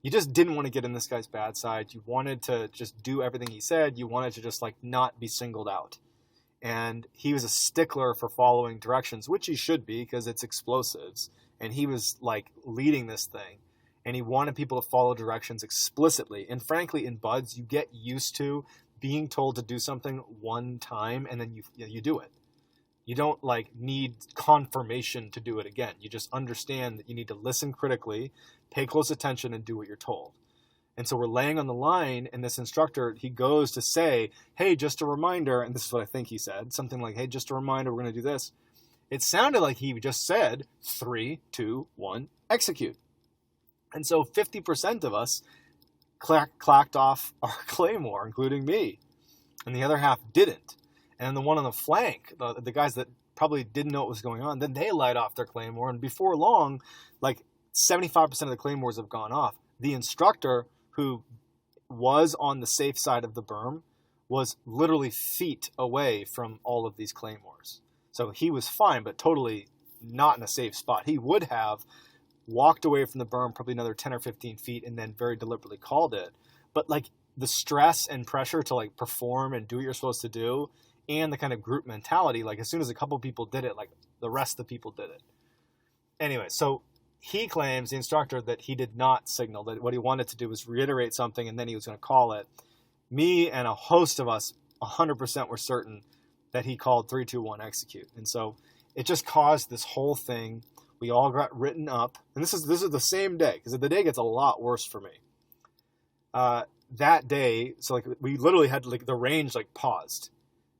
You just didn't want to get in this guy's bad side. You wanted to just do everything he said. You wanted to just like not be singled out. And he was a stickler for following directions, which he should be because it's explosives. And he was like leading this thing. And he wanted people to follow directions explicitly. And frankly, in buds, you get used to being told to do something one time and then you do it. You don't like need confirmation to do it again. You just understand that you need to listen critically, pay close attention, and do what you're told. And so we're laying on the line, and this instructor, he goes to say, hey, just a reminder, and this is what I think he said, something like, hey, just a reminder, we're going to do this. It sounded like he just said 3, 2, 1, execute. And so 50% of us clacked off our claymore, including me, and the other half didn't. And the one on the flank, the guys that probably didn't know what was going on, then they light off their claymore, and before long, like 75% of the claymores have gone off. The instructor, who was on the safe side of the berm, was literally feet away from all of these claymores. So he was fine, but totally not in a safe spot. He would have walked away from the berm probably another 10 or 15 feet and then very deliberately called it. But like the stress and pressure to like perform and do what you're supposed to do, and the kind of group mentality, like as soon as a couple people did it, like the rest of the people did it. Anyway, so he claims, the instructor, that he did not signal, that what he wanted to do was reiterate something and then he was going to call it. Me and a host of us 100% were certain that he called 3, 2, 1, execute. And so it just caused this whole thing. We all got written up, and this is the same day, because the day gets a lot worse for me. That day, so like we literally had like the range like paused,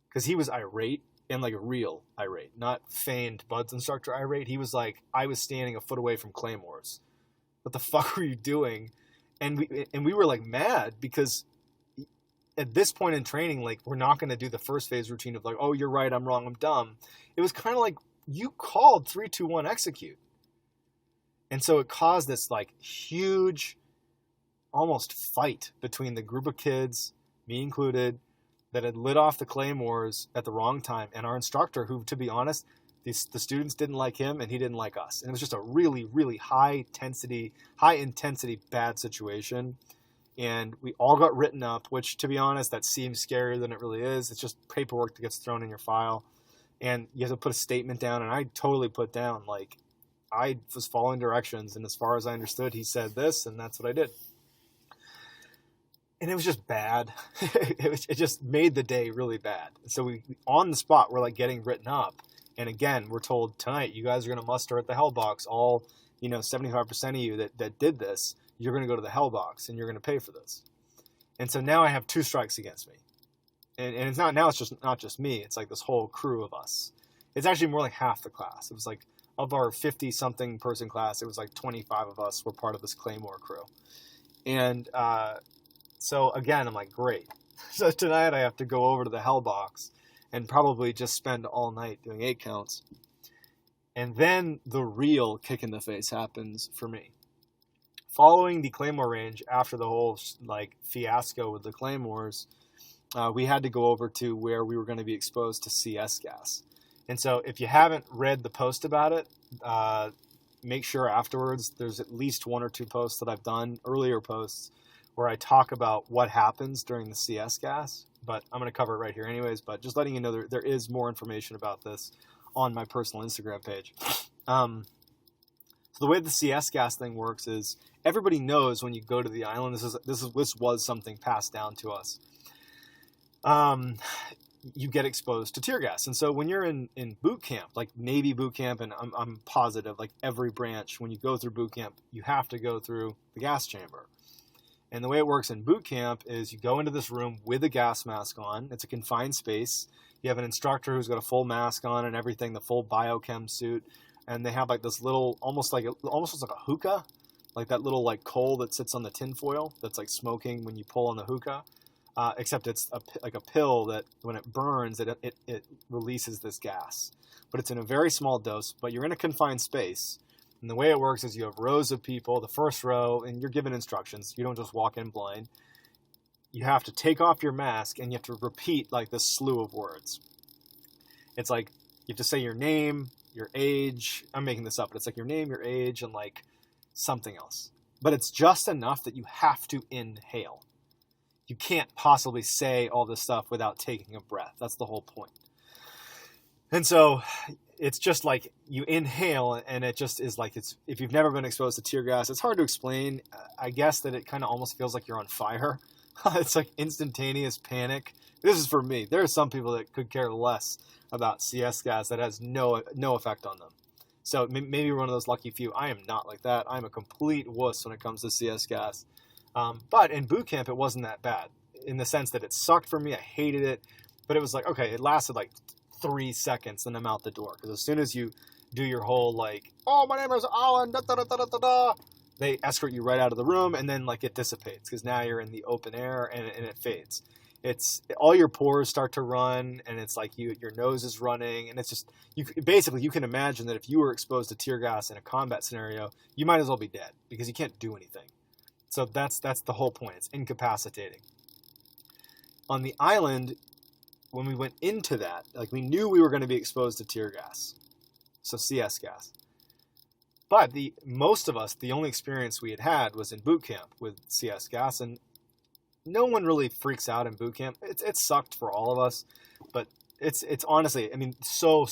because he was irate, and like real irate, not feigned Bud's instructor irate. He was like, I was standing a foot away from claymores. What the fuck were you doing? And we were like mad, because at this point in training, like we're not going to do the first phase routine of like, oh, you're right, I'm wrong, I'm dumb. It was kind of like, you called 3, 2, 1, execute. And so it caused this like huge, almost fight between the group of kids, me included, that had lit off the claymores at the wrong time, and our instructor, who, to be honest, the students didn't like him and he didn't like us. And it was just a really, really high intensity, bad situation. And we all got written up, which, to be honest, that seems scarier than it really is. It's just paperwork that gets thrown in your file. And you have to put a statement down, and I totally put down, like, I was following directions, and as far as I understood, he said this, and that's what I did. And it was just bad. It just made the day really bad. So we on the spot, we're like getting written up. And again, we're told tonight, you guys are going to muster at the hell box. All, 75% of you that did this, you're going to go to the hell box and you're going to pay for this. And so now I have 2 strikes against me. And it's not just me. It's like this whole crew of us. It's actually more like half the class. It was like, of our 50 something person class, it was like 25 of us were part of this Claymore crew. And, so again, I'm like, great. So tonight I have to go over to the hell box and probably just spend all night doing 8 counts. And then the real kick in the face happens for me. Following the Claymore range, after the whole like fiasco with the Claymores, we had to go over to where we were going to be exposed to CS gas. And so if you haven't read the post about it, make sure afterwards, there's at least 1 or 2 posts that I've done, earlier posts, where I talk about what happens during the CS gas, but I'm going to cover it right here anyways, but just letting you know there is more information about this on my personal Instagram page. So the way the CS gas thing works is everybody knows when you go to the island, this was something passed down to us. You get exposed to tear gas. And so when you're in boot camp, like Navy boot camp, and I'm positive, like every branch, when you go through boot camp, you have to go through the gas chamber. And the way it works in boot camp is you go into this room with a gas mask on. It's a confined space. You have an instructor who's got a full mask on and everything, the full biochem suit. And they have like this little, almost looks like a hookah, like that little like coal that sits on the tinfoil that's like smoking when you pull on the hookah. Except it's like a pill that when it burns, it releases this gas. But it's in a very small dose, but you're in a confined space. And the way it works is you have rows of people, the first row, and you're given instructions. You don't just walk in blind. You have to take off your mask, and you have to repeat like this slew of words. It's like you have to say your name, your age. I'm making this up, but it's like your name, your age, and like something else. But it's just enough that you have to inhale. You can't possibly say all this stuff without taking a breath. That's the whole point. And so it's just like you inhale, and it just is like, it's, if you've never been exposed to tear gas, it's hard to explain. I guess that it kind of almost feels like you're on fire. It's like instantaneous panic, this is for me. There are some people that could care less about CS gas that has no effect on them. So maybe we're one of those lucky few. I am not like that. I'm a complete wuss when it comes to CS gas. But in boot camp, it wasn't that bad in the sense that it sucked for me. I hated it, but it was like, okay, it lasted like 3 seconds, and I'm out the door. Because as soon as you do your whole like, oh, my name is Alan, da da da da da da, they escort you right out of the room, and then like it dissipates because now you're in the open air and it fades. It's all your pores start to run, and it's like your nose is running, and it's just you can imagine that if you were exposed to tear gas in a combat scenario, you might as well be dead because you can't do anything. So that's the whole point. It's incapacitating. On the island, when we went into that, like we knew we were going to be exposed to tear gas, so CS gas. But most of us, the only experience we had was in boot camp with CS gas, and no one really freaks out in boot camp. It sucked for all of us, but it's honestly, I mean, so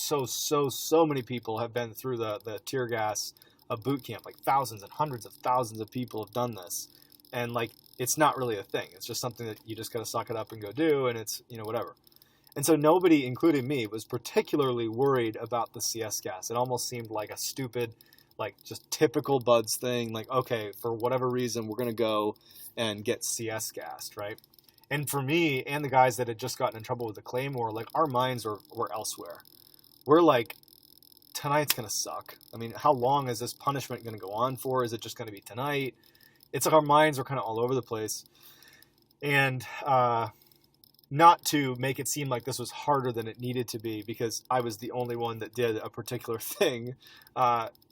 many people have been through the tear gas of boot camp. Like thousands and hundreds of thousands of people have done this, and like it's not really a thing. It's just something that you just got to suck it up and go do, and it's whatever. And so nobody, including me, was particularly worried about the CS gas. It almost seemed like a stupid, like just typical buds thing. Like, okay, for whatever reason, we're gonna go and get CS gassed, right? And for me and the guys that had just gotten in trouble with the Claymore, like our minds were elsewhere. We're like, tonight's going to suck. I mean, how long is this punishment going to go on for? Is it just going to be tonight? It's like our minds are kind of all over the place. And not to make it seem like this was harder than it needed to be, because I was the only one that did a particular thing.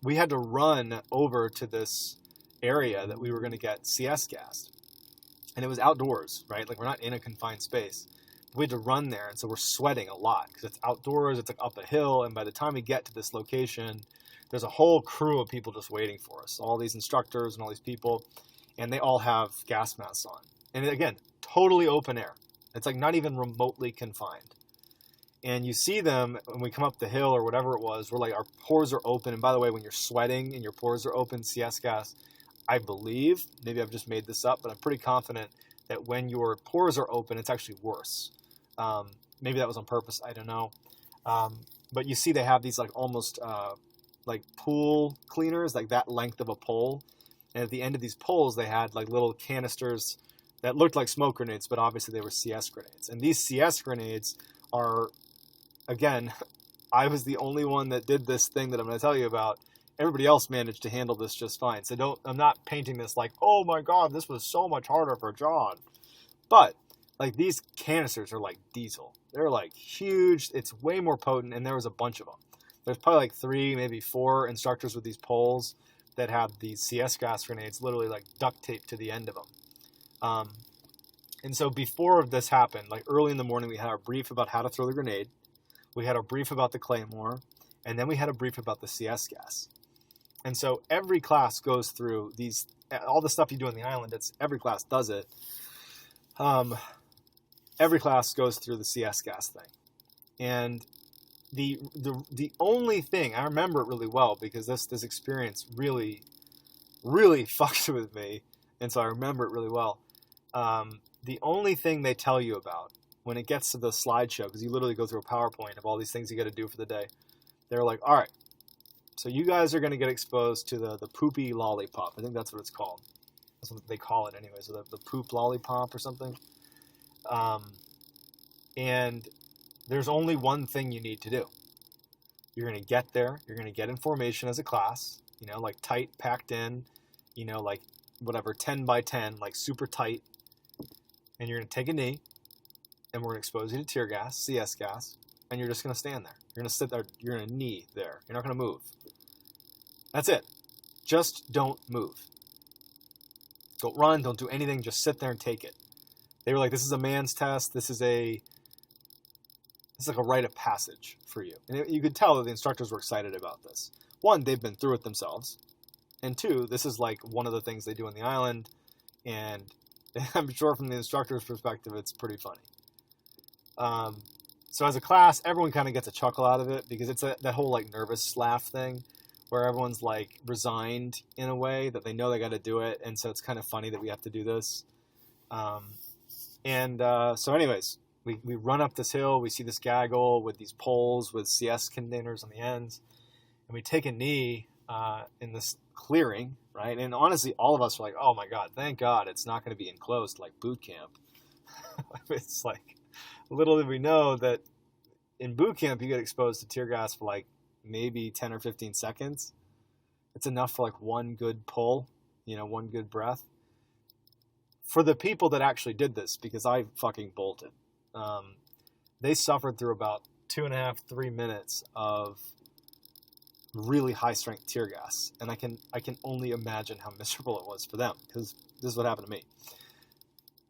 We had to run over to this area that we were going to get CS gassed. And it was outdoors, right? Like we're not in a confined space. We had to run there, and so we're sweating a lot because it's outdoors, it's like up a hill, and by the time we get to this location, there's a whole crew of people just waiting for us. All these instructors and all these people, and they all have gas masks on. And again, totally open air. It's like not even remotely confined. And you see them when we come up the hill or whatever it was, we're like, our pores are open. And by the way, when you're sweating and your pores are open, CS gas, I believe, maybe I've just made this up, but I'm pretty confident that when your pores are open, it's actually worse. Maybe that was on purpose. I don't know. But you see they have these like almost like pool cleaners, like that length of a pole. And at the end of these poles, they had like little canisters that looked like smoke grenades, but obviously they were CS grenades. And these CS grenades are, again, I was the only one that did this thing that I'm going to tell you about. Everybody else managed to handle this just fine. So I'm not painting this like, oh my God, this was so much harder for John. But like these canisters are like diesel. They're like huge. It's way more potent, and there was a bunch of them. There's probably like 3, maybe 4 instructors with these poles that have these CS gas grenades literally like duct taped to the end of them. And so before this happened, like early in the morning, we had our brief about how to throw the grenade. We had a brief about the Claymore, and then we had a brief about the CS gas. And so every class goes through these, all the stuff you do on the island, every class does it. Every class goes through the CS gas thing. And the only thing, I remember it really well because this experience really, really fucked with me. And so I remember it really well. The only thing they tell you about when it gets to the slideshow, because you literally go through a PowerPoint of all these things you got to do for the day, they're like, all right, so you guys are going to get exposed to the poopy lollipop. I think that's what it's called. That's what they call it anyway. So the poop lollipop or something. And there's only one thing you need to do. You're going to get there. You're going to get in formation as a class, like tight, packed in, like whatever, 10 by 10, like super tight. And you're going to take a knee, and we're going to expose you to tear gas, CS gas, and you're just going to stand there. You're going to sit there. You're going to knee there. You're not going to move. That's it. Just don't move. Don't run. Don't do anything. Just sit there and take it. They were like, this is a man's test. This is like a rite of passage for you. And you could tell that the instructors were excited about this. 1, they've been through it themselves. And 2, this is like one of the things they do on the island. And I'm sure from the instructor's perspective, it's pretty funny. So as a class, everyone kind of gets a chuckle out of it because it's that whole like nervous laugh thing where everyone's like resigned in a way that they know they got to do it. And so it's kind of funny that we have to do this. So anyways, we run up this hill. We see this gaggle with these poles with CS containers on the ends, and we take a knee in this clearing, right? And honestly, all of us were like, "Oh my God, thank God it's not going to be enclosed like boot camp." It's like, little did we know that in boot camp you get exposed to tear gas for like maybe 10 or 15 seconds. It's enough for like one good pull, one good breath. For the people that actually did this, because I fucking bolted, they suffered through about 2.5, 3 minutes of really high strength tear gas. And I can only imagine how miserable it was for them, because this is what happened to me.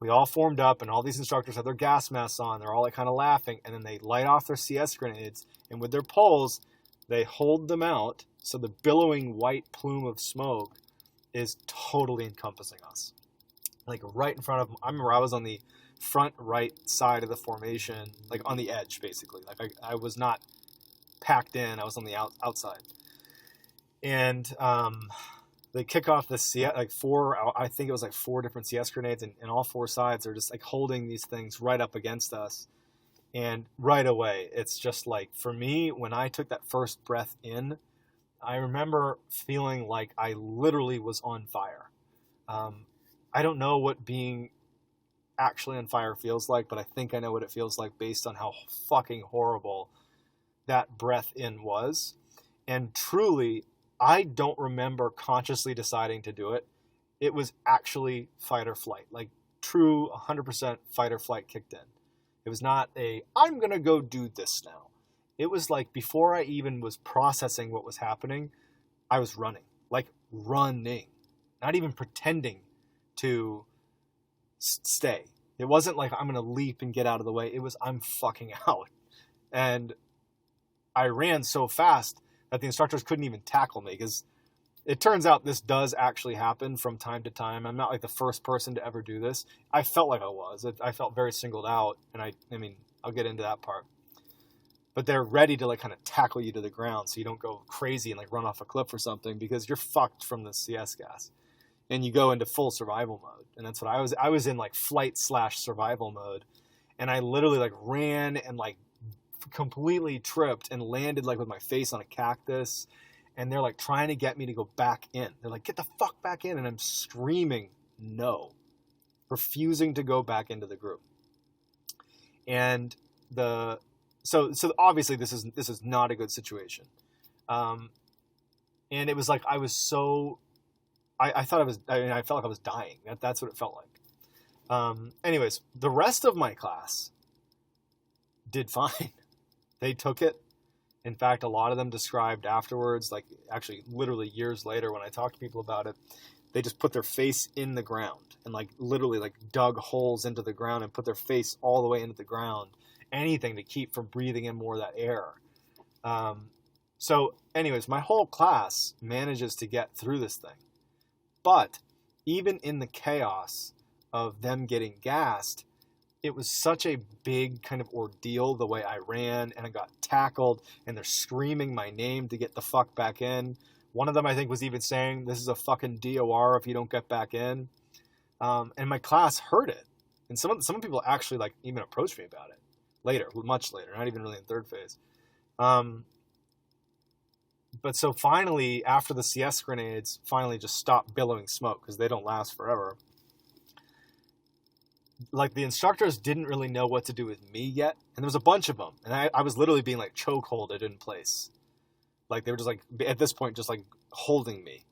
We all formed up, and all these instructors have their gas masks on. They're all like kind of laughing, and then they light off their CS grenades, and with their poles, they hold them out, so the billowing white plume of smoke is totally encompassing us. Like right in front of them. I remember I was on the front right side of the formation, like on the edge, basically. Like I was not packed in. I was on the outside. And they kick off the CS, like I think it was like 4 different CS grenades, and all 4 sides are just like holding these things right up against us. And right away, it's just like, for me, when I took that first breath in, I remember feeling like I literally was on fire. I don't know what being actually on fire feels like, but I think I know what it feels like based on how fucking horrible that breath in was. And truly, I don't remember consciously deciding to do it. It was actually fight or flight, like true 100% fight or flight kicked in. It was not I'm going to go do this now. It was like, before I even was processing what was happening, I was running, not even pretending to stay. It wasn't like I'm going to leap and get out of the way. It was, I'm fucking out. And I ran so fast that the instructors couldn't even tackle me, because it turns out this does actually happen from time to time. I'm not like the first person to ever do this. I felt like I was. I felt very singled out, and I mean, I'll get into that part. But they're ready to like kind of tackle you to the ground so you don't go crazy and like run off a cliff or something, because you're fucked from the CS gas. And you go into full survival mode. And that's what I was in, like flight/survival mode. And I literally like ran and like completely tripped and landed like with my face on a cactus. And they're like trying to get me to go back in. They're like, "Get the fuck back in." And I'm screaming no, refusing to go back into the group. And so obviously this is not a good situation. And it was like, I was so, I felt like I was dying. That's what it felt like. Anyways, the rest of my class did fine. They took it. In fact, a lot of them described afterwards, like actually literally years later when I talked to people about it, they just put their face in the ground and like literally like dug holes into the ground and put their face all the way into the ground. Anything to keep from breathing in more of that air. So anyways, my whole class manages to get through this thing. But even in the chaos of them getting gassed, it was such a big kind of ordeal the way I ran, and I got tackled, and they're screaming my name to get the fuck back in. One of them, I think, was even saying, "This is a fucking DOR if you don't get back in." And my class heard it. And some people actually like even approached me about it later, much later, not even really in third phase. But so finally, after the CS grenades finally just stopped billowing smoke, because they don't last forever, like the instructors didn't really know what to do with me yet. And there was a bunch of them. And I was literally being like chokeholded in place. Like they were just like, at this point, just like holding me.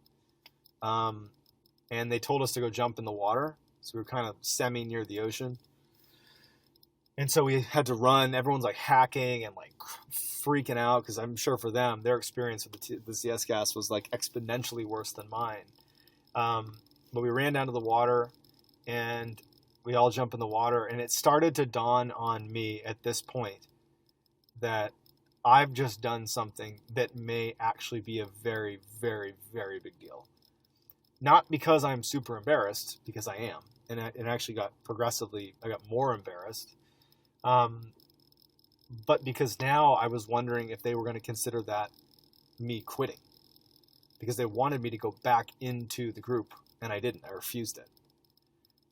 And they told us to go jump in the water. So we were kind of semi near the ocean. And so we had to run. Everyone's like hacking and like freaking out, because I'm sure for them, their experience with the CS gas was like exponentially worse than mine. But we ran down to the water, and we all jump in the water. And it started to dawn on me at this point that I've just done something that may actually be a very, very, very big deal. Not because I'm super embarrassed, because I am. And it actually got I got more embarrassed. But because now I was wondering if they were going to consider that me quitting, because they wanted me to go back into the group, and I didn't. I refused it.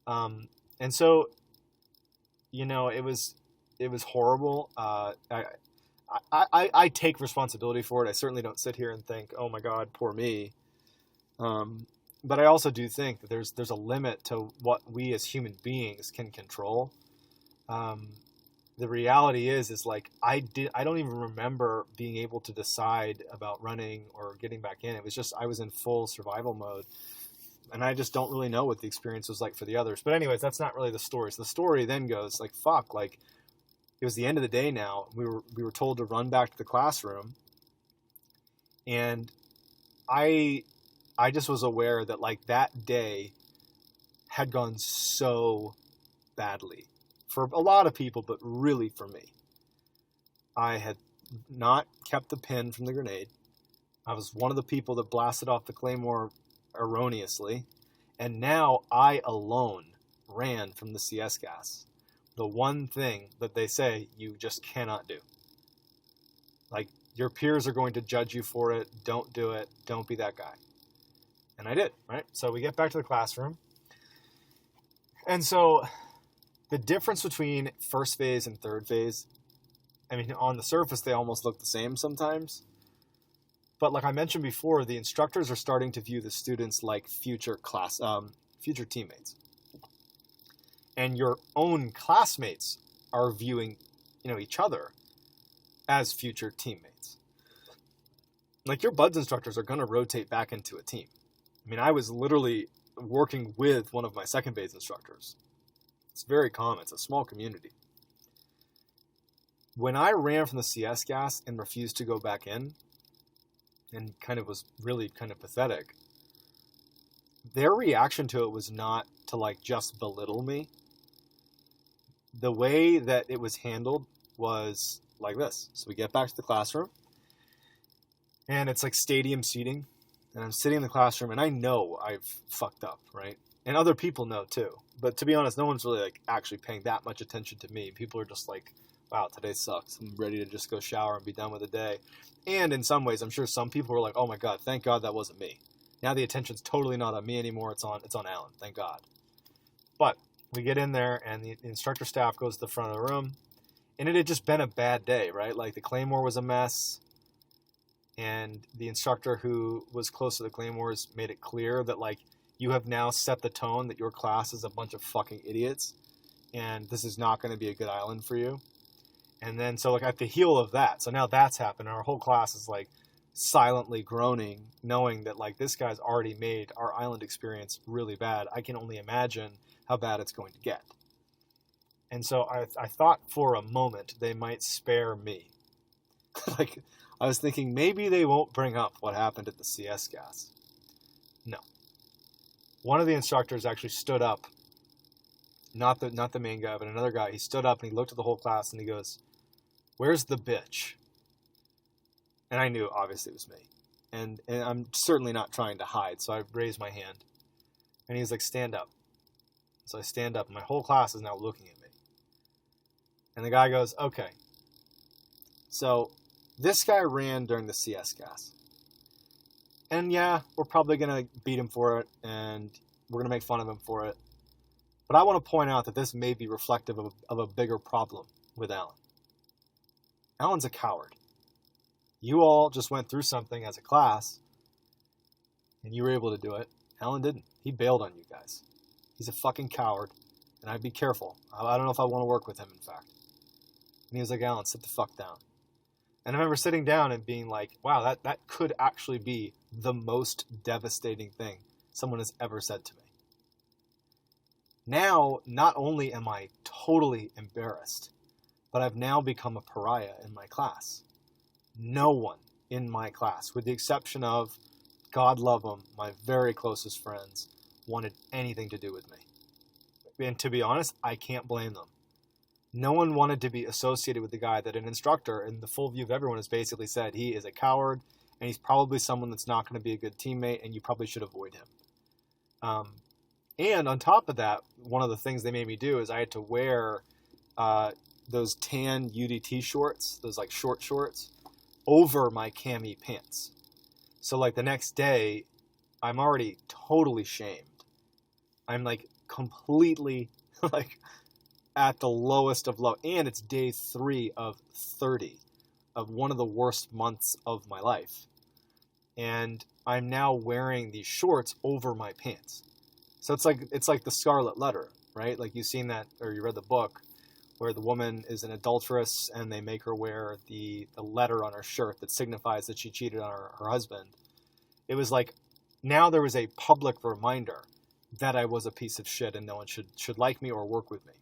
And so, it was It was horrible. I take responsibility for it. I certainly don't sit here and think, oh my God, poor me. But I also do think that there's a limit to what we as human beings can control. The reality is like I don't even remember being able to decide about running or getting back in. It was just I was in full survival mode, and I just don't really know what the experience was like for the others. But anyways, that's not really the story. So the story then goes like, fuck, like it was the end of the day now. We were told to run back to the classroom, and I just was aware that like that day had gone so badly for a lot of people, but really for me. I had not kept the pin from the grenade. I was one of the people that blasted off the claymore erroneously. And now I alone ran from the CS gas. The one thing that they say you just cannot do. Like, your peers are going to judge you for it. Don't do it. Don't be that guy. And I did, right? So we get back to the classroom. And so the difference between first phase and third phase, I mean, on the surface, they almost look the same sometimes. But like I mentioned before, the instructors are starting to view the students like future teammates. And your own classmates are viewing, each other as future teammates. Like, your BUDS instructors are going to rotate back into a team. I mean, I was literally working with one of my second phase instructors. It's very common. It's a small community. When I ran from the CS gas and refused to go back in, and kind of was really kind of pathetic, their reaction to it was not to like just belittle me. The way that it was handled was like this. So we get back to the classroom, and it's like stadium seating, and I'm sitting in the classroom, and I know I've fucked up, right? And other people know too. But to be honest, no one's really like actually paying that much attention to me. People are just like, wow, today sucks. I'm ready to just go shower and be done with the day. And in some ways, I'm sure some people were like, oh my God, thank God that wasn't me. Now the attention's totally not on me anymore. It's on Alan, thank God. But we get in there, and the instructor staff goes to the front of the room, and it had just been a bad day, right? Like, the claymore was a mess, and the instructor who was close to the claymores made it clear that, like, you have now set the tone that your class is a bunch of fucking idiots, and this is not going to be a good island for you. And then, so, like, at the heel of that, so now that's happened, and our whole class is, like, silently groaning, knowing that, like, this guy's already made our island experience really bad. I can only imagine how bad it's going to get. And so I thought for a moment they might spare me. Like, I was thinking maybe they won't bring up what happened at the CS gas. No. One of the instructors actually stood up, not the main guy, but another guy. He stood up and he looked at the whole class and he goes, "Where's the bitch?" And I knew obviously it was me. And I'm certainly not trying to hide, so I raised my hand. And he was like, "Stand up." So I stand up, and my whole class is now looking at me. And the guy goes, "Okay. So this guy ran during the CS gas. And yeah, we're probably going to beat him for it, and we're going to make fun of him for it. But I want to point out that this may be reflective of a bigger problem with Alan. Alan's a coward. You all just went through something as a class, and you were able to do it. Alan didn't. He bailed on you guys. He's a fucking coward, and I'd be careful. I don't know if I want to work with him, in fact." And he was like, "Alan, sit the fuck down." And I remember sitting down and being like, wow, that could actually be the most devastating thing someone has ever said to me. Now, not only am I totally embarrassed, but I've now become a pariah in my class. No one in my class, with the exception of, God love them, my very closest friends, wanted anything to do with me. And to be honest, I can't blame them. No one wanted to be associated with the guy that an instructor, in the full view of everyone, has basically said he is a coward, and he's probably someone that's not going to be a good teammate, and you probably should avoid him. And on top of that, one of the things they made me do is I had to wear those tan UDT shorts, those like short shorts, over my cami pants. So like the next day, I'm already totally shamed. I'm like completely like at the lowest of low. And it's day 3 of 30 of one of the worst months of my life. And I'm now wearing these shorts over my pants. So it's like the Scarlet Letter, right? Like you've seen that, or you read the book where the woman is an adulteress and they make her wear the letter on her shirt that signifies that she cheated on her husband. It was like, now there was a public reminder that I was a piece of shit and no one should like me or work with me.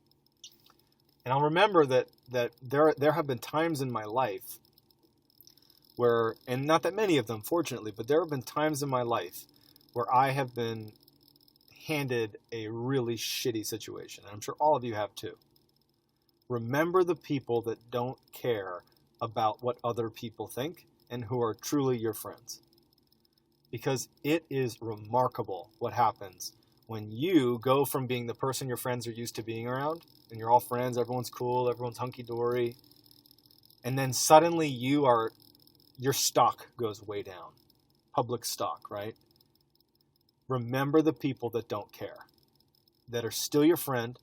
And I'll remember that there have been times in my life where, and not that many of them, fortunately, but there have been times in my life where I have been handed a really shitty situation. And I'm sure all of you have too. Remember the people that don't care about what other people think and who are truly your friends. Because it is remarkable what happens when you go from being the person your friends are used to being around, and you're all friends, everyone's cool, everyone's hunky-dory, and then suddenly your stock goes way down. Public stock, right? Remember the people that don't care, that are still your friend,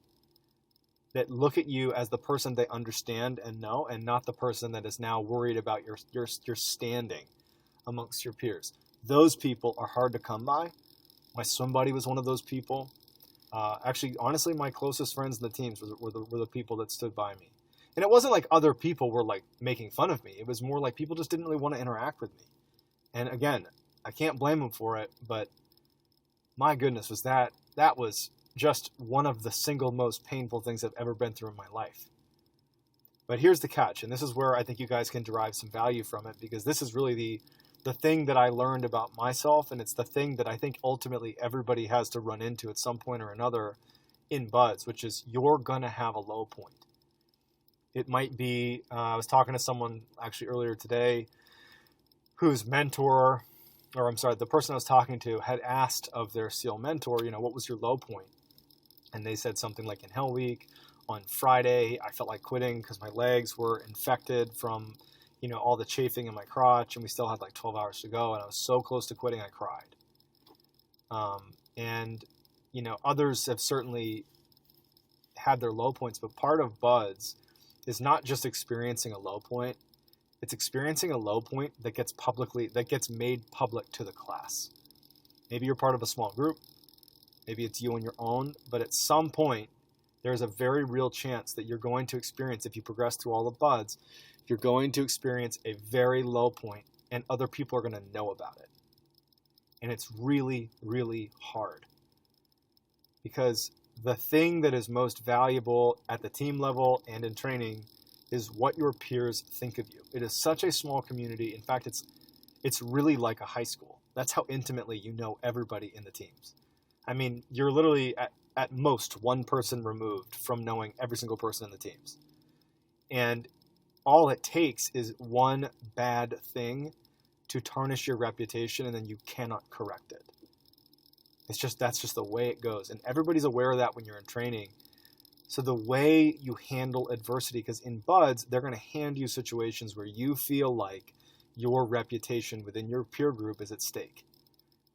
that look at you as the person they understand and know, and not the person that is now worried about your standing amongst your peers. Those people are hard to come by. My swim buddy was one of those people. Actually, honestly, my closest friends in the teams were the people that stood by me. And it wasn't like other people were like making fun of me. It was more like people just didn't really want to interact with me. And again, I can't blame them for it, but my goodness, that was just one of the single most painful things I've ever been through in my life. But here's the catch, and this is where I think you guys can derive some value from it, because this is really the thing that I learned about myself, and it's the thing that I think ultimately everybody has to run into at some point or another in buds, which is you're going to have a low point. It might be, I was talking to someone actually earlier today whose the person I was talking to had asked of their SEAL mentor, what was your low point? And they said something like, in Hell Week, on Friday, I felt like quitting because my legs were infected from, all the chafing in my crotch, and we still had like 12 hours to go, and I was so close to quitting, I cried. Others have certainly had their low points, but part of buds is not just experiencing a low point, it's experiencing a low point that gets made public to the class. Maybe you're part of a small group, maybe it's you on your own, but at some point, there's a very real chance that you're going to experience, if you progress through all the buds, you're going to experience a very low point, and other people are going to know about it. And it's really, really hard. Because the thing that is most valuable at the team level and in training is what your peers think of you. It is such a small community. In fact, it's really like a high school. That's how intimately you know everybody in the teams. I mean, you're literally at most one person removed from knowing every single person in the teams. And all it takes is one bad thing to tarnish your reputation, and then you cannot correct it. That's just the way it goes. And everybody's aware of that when you're in training. So the way you handle adversity, because in buds, they're going to hand you situations where you feel like your reputation within your peer group is at stake.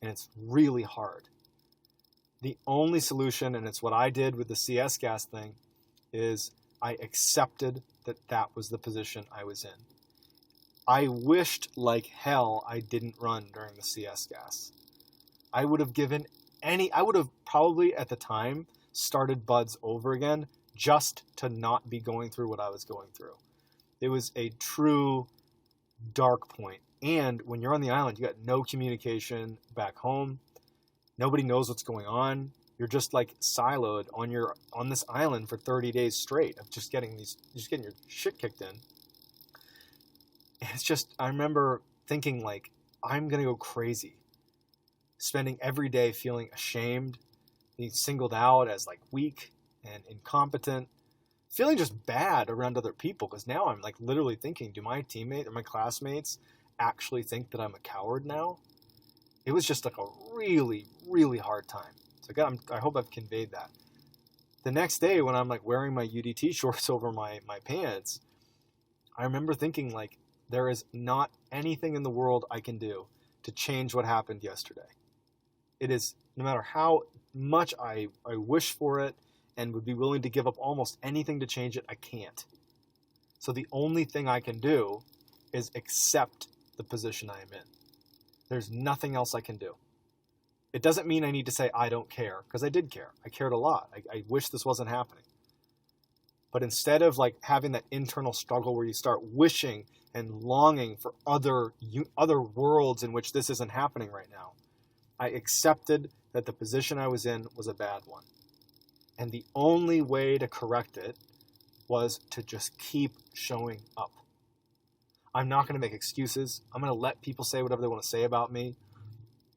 And it's really hard. The only solution, and it's what I did with the CS gas thing, is I accepted that was the position I was in. I wished like hell I didn't run during the CS gas. I would have probably at the time started buds over again just to not be going through what I was going through. It was a true dark point. And when you're on the island, you got no communication back home. Nobody knows what's going on. You're just like siloed on this island for 30 days straight of just getting your shit kicked in. And it's just, I remember thinking like, I'm going to go crazy. Spending every day feeling ashamed, being singled out as like weak and incompetent, feeling just bad around other people. Because now I'm like literally thinking, do my teammates or my classmates actually think that I'm a coward now? It was just like a really, really hard time. So again, I hope I've conveyed that. The next day when I'm like wearing my UDT shorts over my pants, I remember thinking like, there is not anything in the world I can do to change what happened yesterday. It is, no matter how much I wish for it and would be willing to give up almost anything to change it, I can't. So the only thing I can do is accept the position I am in. There's nothing else I can do. It doesn't mean I need to say I don't care, because I did care. I cared a lot. I wish this wasn't happening. But instead of like having that internal struggle where you start wishing and longing for other worlds in which this isn't happening right now, I accepted that the position I was in was a bad one. And the only way to correct it was to just keep showing up. I'm not going to make excuses. I'm going to let people say whatever they want to say about me.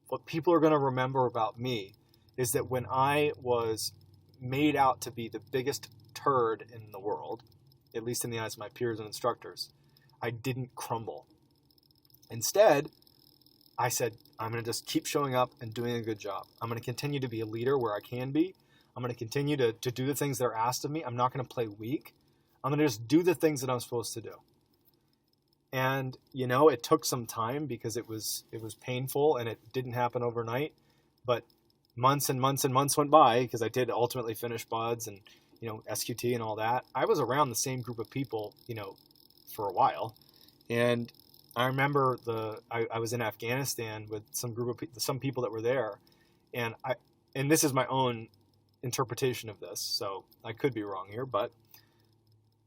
What people are going to remember about me is that when I was made out to be the biggest turd in the world, at least in the eyes of my peers and instructors, I didn't crumble. Instead, I said, I'm going to just keep showing up and doing a good job. I'm going to continue to be a leader where I can be. I'm going to continue to do the things that are asked of me. I'm not going to play weak. I'm going to just do the things that I'm supposed to do. And, you know, it took some time because it was painful and it didn't happen overnight. But months and months and months went by because I did ultimately finish BUD/S and, you know, SQT and all that. I was around the same group of people, you know, for a while. And I remember I was in Afghanistan with some people that were there. And this is my own interpretation of this, so I could be wrong here, but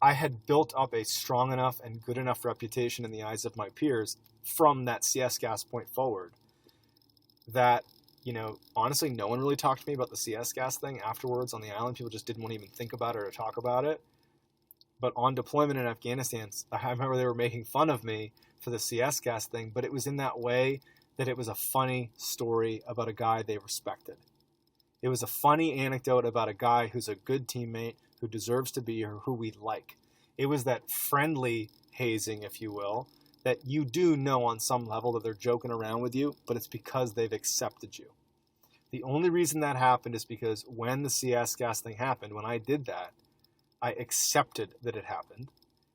I had built up a strong enough and good enough reputation in the eyes of my peers from that CS gas point forward that, you know, honestly, no one really talked to me about the CS gas thing afterwards on the island. People just didn't want to even think about it or talk about it. But on deployment in Afghanistan, I remember they were making fun of me for the CS gas thing, but it was in that way that it was a funny story about a guy they respected. It was a funny anecdote about a guy who's a good teammate, who deserves to be or who we like. It was that friendly hazing, if you will, that you do know on some level that they're joking around with you, but it's because they've accepted you. The only reason that happened is because when the CS gas thing happened, when I did that, I accepted that it happened.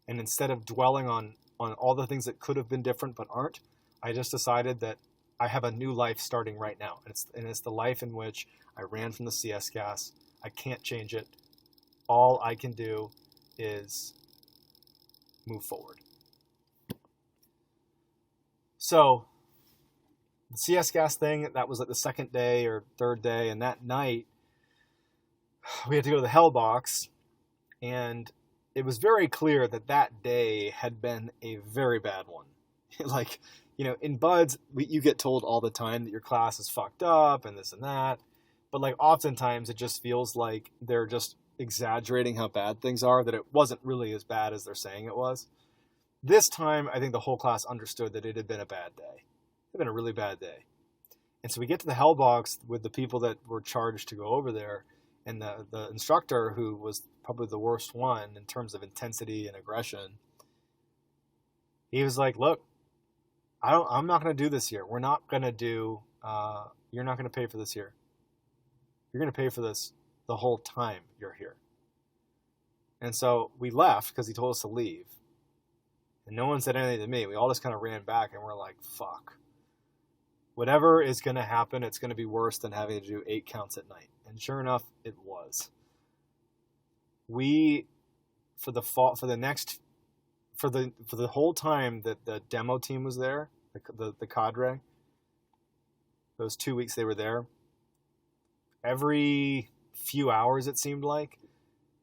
And instead of dwelling on all the things that could have been different but aren't, I just decided that I have a new life starting right now. And it's the life in which I ran from the CS gas. I can't change it. All I can do is move forward. So the CS gas thing, that was like the second day or third day. And that night we had to go to the hell box. And it was very clear that that day had been a very bad one. Like, you know, in BUD/S, you get told all the time that your class is fucked up and this and that. But like oftentimes it just feels like they're just exaggerating how bad things are, that it wasn't really as bad as they're saying it was. This time, I think the whole class understood that it had been a bad day. It had been a really bad day. And so we get to the hell box with the people that were charged to go over there. And the instructor, who was probably the worst one in terms of intensity and aggression, he was like, look, I'm not going to do this year. We're not going to do, you're not going to pay for this year. You're going to pay for this the whole time you're here. And so we left because he told us to leave. And no one said anything to me. We all just kind of ran back and we're like, fuck. Whatever is going to happen, it's going to be worse than having to do 8 counts at night. And sure enough, it was. We, for the whole time that the demo team was there, the cadre, those 2 weeks they were there, every few hours it seemed like,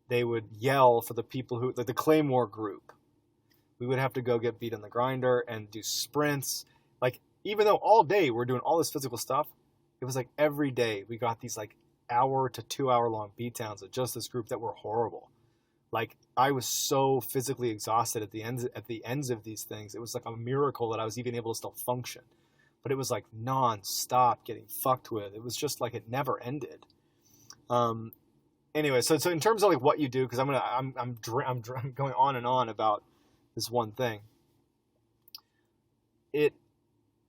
they would yell for the people who, like the Claymore group. We would have to go get beat on the grinder and do sprints. Like, even though all day we're doing all this physical stuff, it was like every day we got these like hour to 2 hour long beatdowns of just this group that were horrible. Like, I was so physically exhausted at the ends of these things. It was like a miracle that I was even able to still function. But it was like non-stop getting fucked with. It was just like it never ended. Anyway, so in terms of like what you do, because I'm going on and on about this one thing.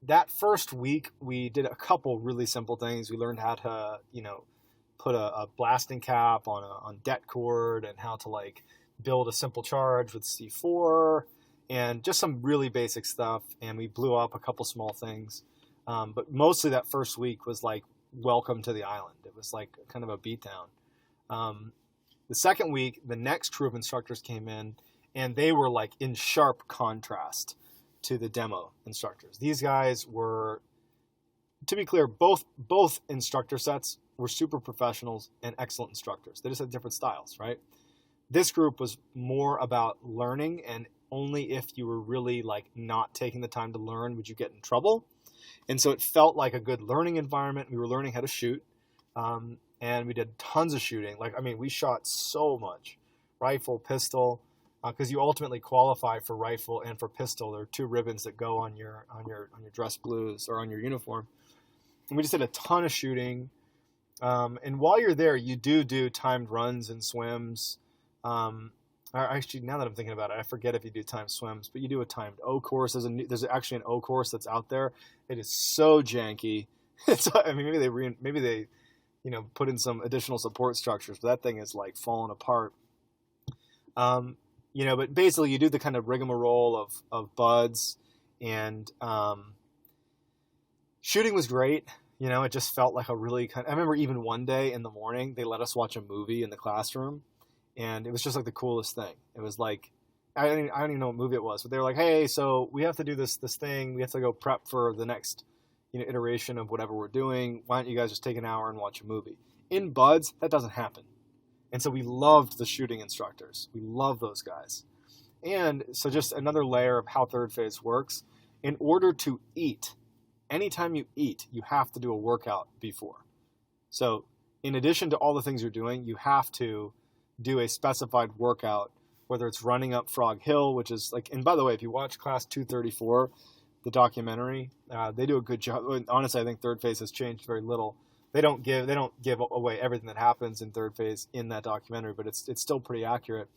That first week we did a couple really simple things. We learned how to, you know, put a blasting cap on det cord, and how to like build a simple charge with C4, and just some really basic stuff. And we blew up a couple small things. But mostly that first week was like, welcome to the island. It was like kind of a beatdown. The second week, the next crew of instructors came in, and they were like in sharp contrast to the demo instructors. These guys were, to be clear, both instructor sets were super professionals and excellent instructors. They just had different styles, right? This group was more about learning, and only if you were really like not taking the time to learn would you get in trouble. And so it felt like a good learning environment. We were learning how to shoot, and we did tons of shooting. Like, I mean, we shot so much, rifle, pistol, because you ultimately qualify for rifle and for pistol. There are 2 ribbons that go on your dress blues or on your uniform. And we just did a ton of shooting. And while you're there, you do timed runs and swims. Actually, now that I'm thinking about it, I forget if you do timed swims, but you do a timed O course. There's actually an O course that's out there. It is so janky. I mean, maybe they put in some additional support structures, but that thing is like falling apart. But basically you do the kind of rigmarole of buds, and shooting was great. It just felt like a really I remember even one day in the morning, they let us watch a movie in the classroom, and it was just like the coolest thing. It was like, I don't even know what movie it was, but they were like, hey, so we have to do this thing. We have to go prep for the next, iteration of whatever we're doing. Why don't you guys just take an hour and watch a movie? In buds, that doesn't happen. And so we loved the shooting instructors. We love those guys. And so just another layer of how third phase works. In order to eat, anytime you eat, you have to do a workout before. So in addition to all the things you're doing, you have to do a specified workout, whether it's running up Frog Hill, which is like, and by the way, if you watch Class 234, the documentary, they do a good job. Honestly, I think third phase has changed very little. They don't give away everything that happens in third phase in that documentary, but it's still pretty accurate.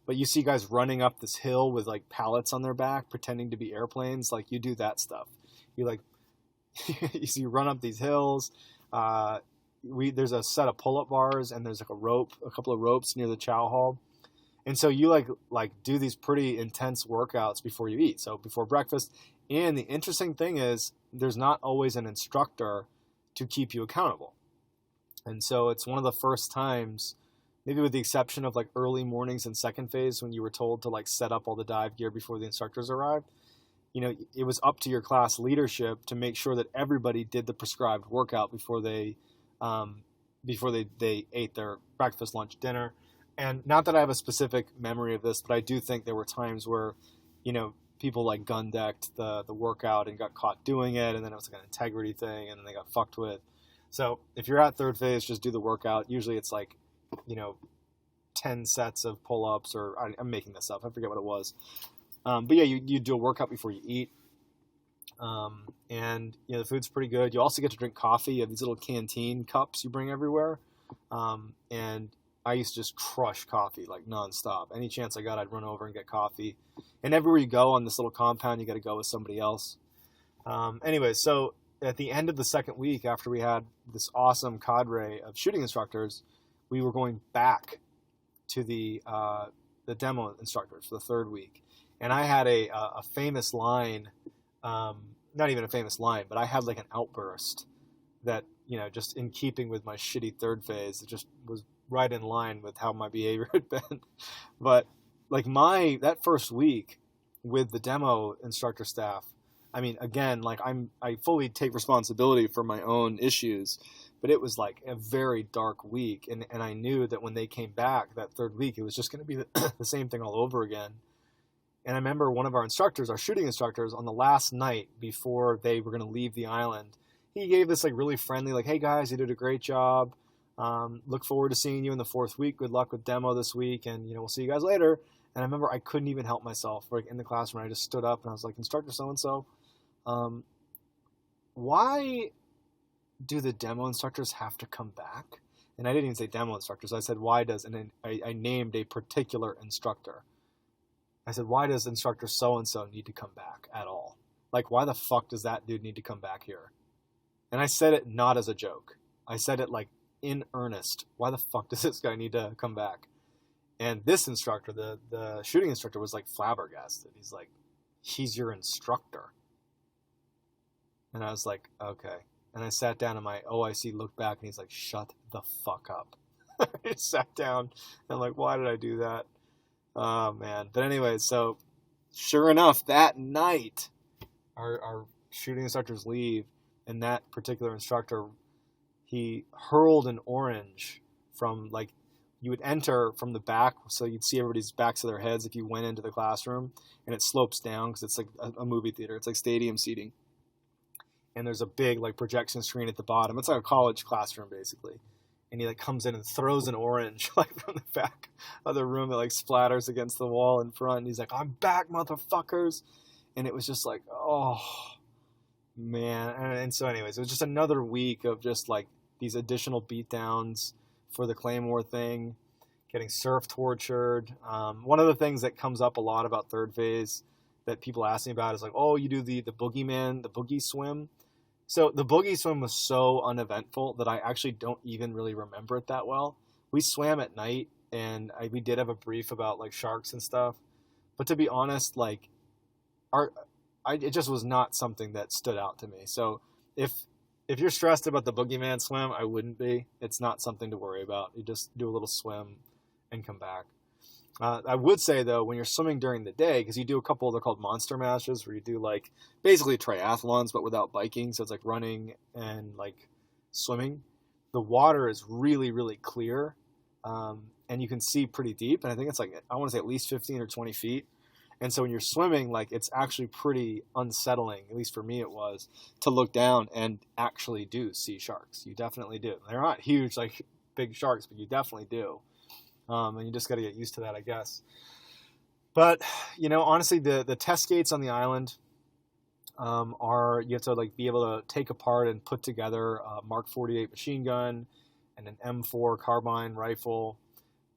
But you see guys running up this hill with like pallets on their back, pretending to be airplanes. Like, you do that stuff. You like, you run up these hills. There's a set of pull-up bars, and there's like a couple of ropes near the chow hall. And so you like do these pretty intense workouts before you eat. So before breakfast. And the interesting thing is there's not always an instructor to keep you accountable. And so it's one of the first times, maybe with the exception of like early mornings in second phase when you were told to like set up all the dive gear before the instructors arrived, it was up to your class leadership to make sure that everybody did the prescribed workout before they ate their breakfast, lunch, dinner. And not that I have a specific memory of this, but I do think there were times where, people like gun decked the workout and got caught doing it, and then it was like an integrity thing, and then they got fucked with. So if you're at third phase, just do the workout. Usually it's like, 10 sets of pull-ups, or I'm making this up. I forget what it was. But yeah, you do a workout before you eat. And the food's pretty good. You also get to drink coffee. You have these little canteen cups you bring everywhere. And I used to just crush coffee like nonstop. Any chance I got, I'd run over and get coffee. And everywhere you go on this little compound, you got to go with somebody else. Anyway, so at the end of the second week, after we had this awesome cadre of shooting instructors, we were going back to the demo instructors for the third week. And I had a famous line, not even a famous line, but I had like an outburst that, just in keeping with my shitty third phase, it just was right in line with how my behavior had been. But like that first week with the demo instructor staff, I mean, again, like I fully take responsibility for my own issues, but it was like a very dark week. And I knew that when they came back that third week, it was just going to be the same thing all over again. And I remember one of our instructors, our shooting instructors, on the last night before they were going to leave the island, he gave this like really friendly, like, hey guys, you did a great job. Look forward to seeing you in the fourth week. Good luck with demo this week. And, we'll see you guys later. And I remember I couldn't even help myself. Like in the classroom, I just stood up and I was like, Instructor so-and-so, why do the demo instructors have to come back? And I didn't even say demo instructors. I said, why does, and then I named a particular instructor. I said, why does instructor so-and-so need to come back at all? Like, why the fuck does that dude need to come back here? And I said it not as a joke. I said it like in earnest. Why the fuck does this guy need to come back? And this instructor, the shooting instructor, was like flabbergasted. He's like, he's your instructor. And I was like, okay. And I sat down and my OIC looked back and he's like, shut the fuck up. I just sat down and I'm like, why did I do that? Oh man. But anyway, so sure enough, that night our shooting instructors leave, and that particular instructor, he hurled an orange from, like, you would enter from the back, so you'd see everybody's backs of their heads if you went into the classroom, and it slopes down because it's like a movie theater. It's like stadium seating, and there's a big like projection screen at the bottom. It's like a college classroom basically. And he like comes in and throws an orange like from the back of the room that like splatters against the wall in front. And he's like, "I'm back, motherfuckers!" And it was just like, oh man. And so, anyways, it was just another week of just like these additional beatdowns for the Claymore thing, getting surf tortured. One of the things that comes up a lot about third phase that people ask me about is like, oh, you do the boogeyman, the boogie swim. So the boogie swim was so uneventful that I actually don't even really remember it that well. We swam at night, and we did have a brief about like sharks and stuff. But to be honest, like it just was not something that stood out to me. So if you're stressed about the boogeyman swim, I wouldn't be. It's not something to worry about. You just do a little swim and come back. I would say, though, when you're swimming during the day, because you do a couple, they're called monster mashes, where you do like basically triathlons, but without biking. So it's like running and like swimming. The water is really, really clear, and you can see pretty deep. And I think it's like, I want to say at least 15 or 20 feet. And so when you're swimming, like it's actually pretty unsettling, at least for me it was, to look down and actually do see sharks. You definitely do. They're not huge, like big sharks, but you definitely do. And you just got to get used to that, I guess. But, you know, honestly, the test gates on the island are, you have to like be able to take apart and put together a Mark 48 machine gun and an M4 carbine rifle,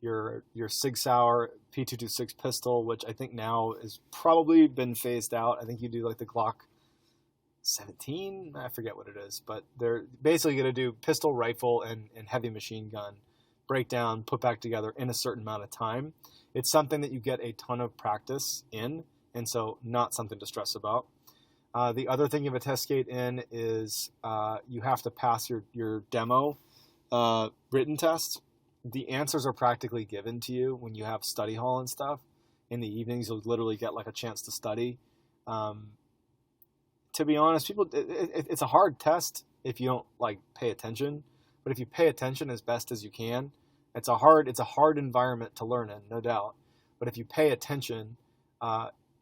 your Sig Sauer P226 pistol, which I think now has probably been phased out. I think you do like the Glock 17, I forget what it is, but they're basically going to do pistol, rifle, and heavy machine gun breakdown, put back together in a certain amount of time. It's something that you get a ton of practice in, and so not something to stress about. The other thing you have a test gate in is you have to pass your demo written test. The answers are practically given to you when you have study hall and stuff. In the evenings, you'll literally get like a chance to study. To be honest, it's a hard test if you don't like pay attention. But if you pay attention as best as you can, it's a hard environment to learn in, no doubt. But if you pay attention,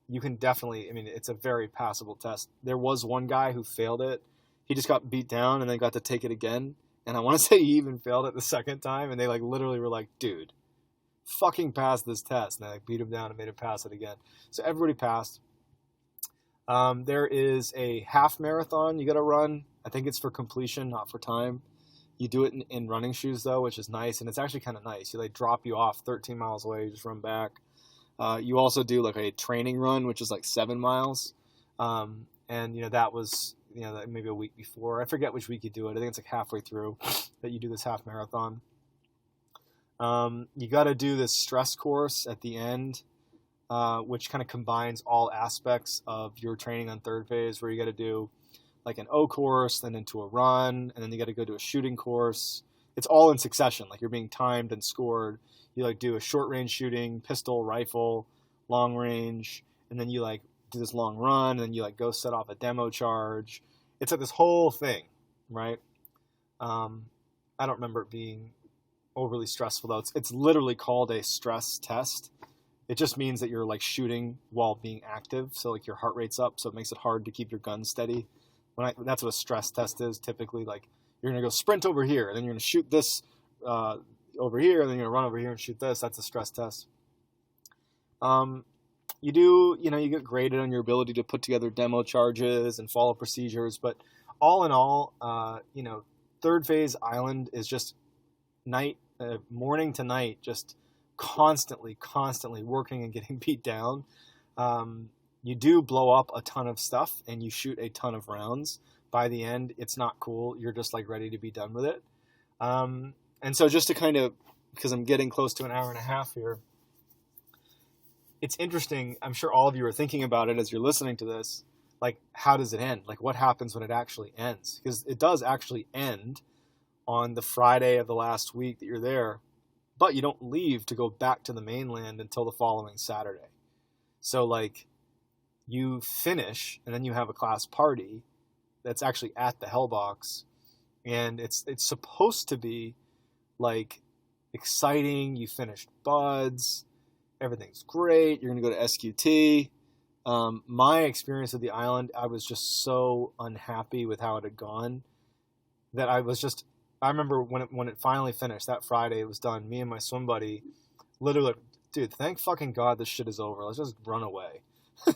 you can definitely, I mean, it's a very passable test. There was one guy who failed it. He just got beat down and then got to take it again. And I want to say he even failed it the second time. And they like literally were like, dude, fucking pass this test. And they like beat him down and made him pass it again. So everybody passed. There is a half marathon you got to run. I think it's for completion, not for time. You do it in running shoes, though, which is nice, and it's actually kind of nice. You, like, drop you off 13 miles away, you just run back. You also do, like, a training run, which is, like, 7 miles. And, you know, that was, you know, maybe a week before. I forget which week you do it. I think it's, like, halfway through that you do this half marathon. You got to do this stress course at the end, which kind of combines all aspects of your training on third phase, where you got to do like an O course, then into a run, and then you got to go to a shooting course. It's all in succession. Like you're being timed and scored. You like do a short range shooting, pistol, rifle, long range, and then you like do this long run, and then you like go set off a demo charge. It's like this whole thing, right? I don't remember it being overly stressful though. It's literally called a stress test. It just means that you're like shooting while being active. So like your heart rate's up, so it makes it hard to keep your gun steady. That's what a stress test is typically. Like you're going to go sprint over here, and then you're going to shoot this over here, and then you're going to run over here and shoot this. That's a stress test. You get graded on your ability to put together demo charges and follow procedures. But all in all, third phase island is just morning to night, just constantly working and getting beat down. You do blow up a ton of stuff and you shoot a ton of rounds. By the end, it's not cool. You're just like ready to be done with it. And so just to kind of, because I'm getting close to an hour and a half here, it's interesting. I'm sure all of you are thinking about it as you're listening to this. Like, how does it end? Like, what happens when it actually ends? Because it does actually end on the Friday of the last week that you're there. but you don't leave to go back to the mainland until the following Saturday. So like you finish and then you have a class party that's actually at the Hellbox, and it's supposed to be like exciting. You finished buds, everything's great, you're gonna go to SQT. My experience of the island, I was just so unhappy with how it had gone that I remember when it finally finished that Friday, it was done, me and my swim buddy literally like, dude, thank fucking God this shit is over, let's just run away.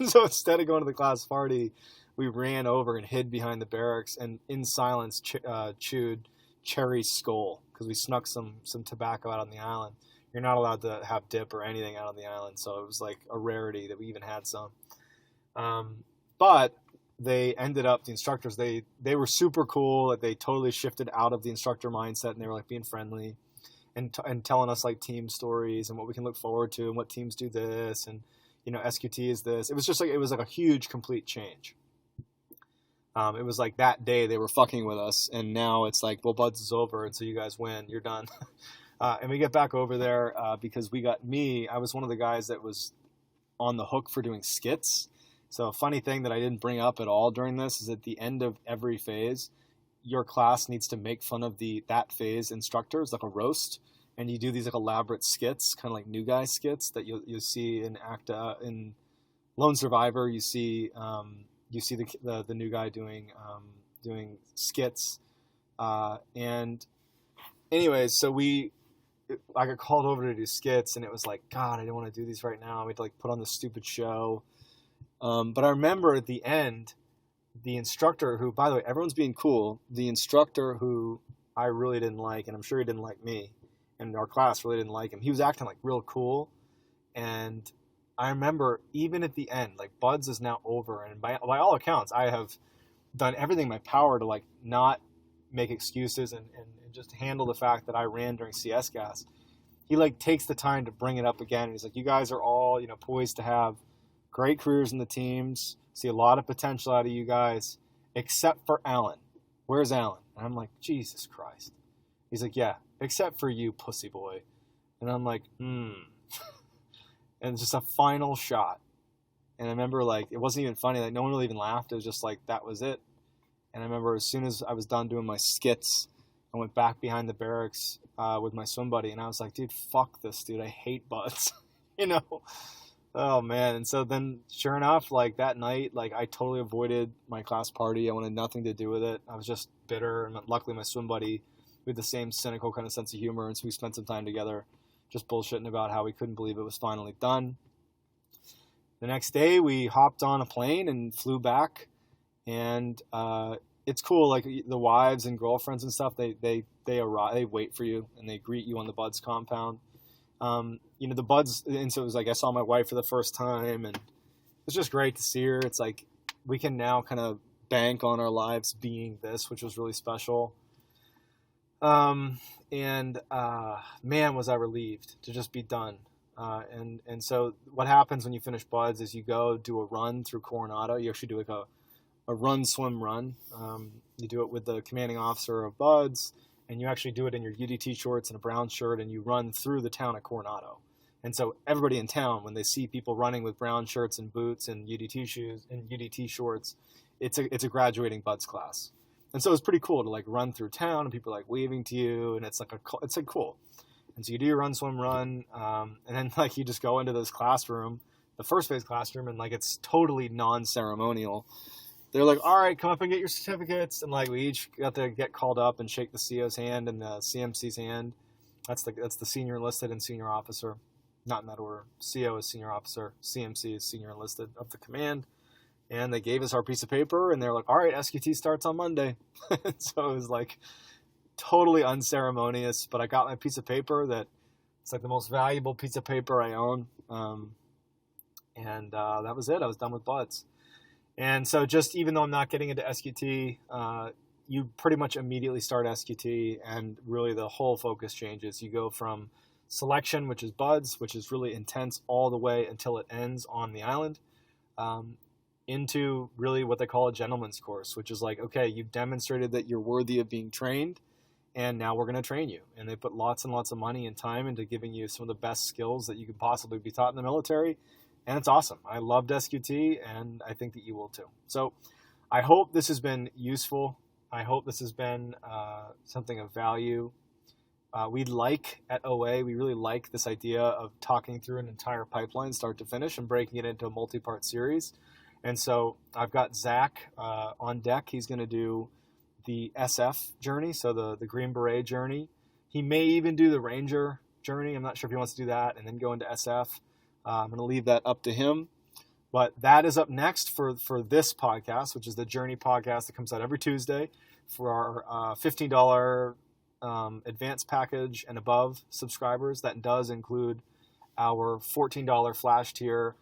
So instead of going to the class party, we ran over and hid behind the barracks and in silence chewed cherry skull, because we snuck some tobacco out on the island. You're not allowed to have dip or anything out on the island, so it was like a rarity that we even had some. But they ended up, the instructors, they were super cool. They totally shifted out of the instructor mindset, and they were like being friendly and telling us like team stories and what we can look forward to and what teams do this, and you know, SQT is this. It was just like, it was like a huge complete change. It was like that day they were fucking with us, and now it's like, well, Buds is over, and so you guys win, you're done. And we get back over there because I was one of the guys that was on the hook for doing skits. So a funny thing that I didn't bring up at all during this is at the end of every phase, your class needs to make fun of that phase instructors, like a roast, and you do these like elaborate skits, kind of like new guy skits that you'll see in in Lone Survivor. You see the new guy doing skits, and anyways, so I got called over to do skits, and it was like, God, I don't want to do these right now. We had to like put on this stupid show. But I remember at the end, the instructor who, by the way, everyone's being cool, the instructor who I really didn't like, and I'm sure he didn't like me, and our class really didn't like him. He was acting like real cool. And I remember even at the end, like Buds is now over. And by all accounts, I have done everything in my power to like not make excuses and just handle the fact that I ran during CS gas. He like takes the time to bring it up again. And he's like, you guys are all, poised to have great careers in the teams. See a lot of potential out of you guys, except for Alan. Where's Alan? And I'm like, Jesus Christ. He's like, yeah, except for you, pussy boy. And I'm like, And it's just a final shot. And I remember, like, it wasn't even funny. Like, no one really even laughed. It was just like, that was it. And I remember as soon as I was done doing my skits, I went back behind the barracks with my swim buddy. And I was like, dude, fuck this, dude. I hate Buds. Oh, man. And so then, sure enough, like, that night, like, I totally avoided my class party. I wanted nothing to do with it. I was just bitter. And luckily, my swim buddy, we had the same cynical kind of sense of humor. And so we spent some time together just bullshitting about how we couldn't believe it was finally done. The next day, we hopped on a plane and flew back. And it's cool. Like, the wives and girlfriends and stuff, they arrive, they wait for you, and they greet you on the Buds compound. The Buds, and so it was like I saw my wife for the first time, and it's just great to see her. It's like we can now kind of bank on our lives being this, which was really special. Man, was I relieved to just be done. And so what happens when you finish Buds is you go do a run through Coronado. You actually do like a run, swim, run. You do it with the commanding officer of Buds, and you actually do it in your UDT shorts and a brown shirt, and you run through the town of Coronado. And so everybody in town, when they see people running with brown shirts and boots and UDT shoes and UDT shorts, it's a graduating Buds class. And so it's pretty cool to like run through town and people like waving to you, and it's like cool. And so you do your run, swim, run, and then like you just go into this classroom, the first phase classroom, and like it's totally non-ceremonial. They're like, all right, come up and get your certificates. And like we each got to get called up and shake the CO's hand and the CMC's hand. That's the senior enlisted and senior officer. Not in that order. CO is senior officer. CMC is senior enlisted of the command. And they gave us our piece of paper, and they're like, all right, SQT starts on Monday. So it was like totally unceremonious, but I got my piece of paper that it's like the most valuable piece of paper I own. And that was it. I was done with Buds. And so just even though I'm not getting into SQT, you pretty much immediately start SQT, and really the whole focus changes. You go from selection, which is Buds, which is really intense all the way until it ends on the island, into really what they call a gentleman's course, which is like, okay, you've demonstrated that you're worthy of being trained. and now we're going to train you. And they put lots and lots of money and time into giving you some of the best skills that you could possibly be taught in the military. And it's awesome. I loved SQT, and I think that you will too. So I hope this has been useful. I hope this has been something of value. We at OA, we really like this idea of talking through an entire pipeline, start to finish, and breaking it into a multi-part series. And so I've got Zach on deck. He's going to do the SF journey, so the Green Beret journey. He may even do the Ranger journey. I'm not sure if he wants to do that and then go into SF. I'm going to leave that up to him. But that is up next for this podcast, which is the Journey podcast that comes out every Tuesday for our $15 advanced package and above subscribers. That does include our $14 flash tier,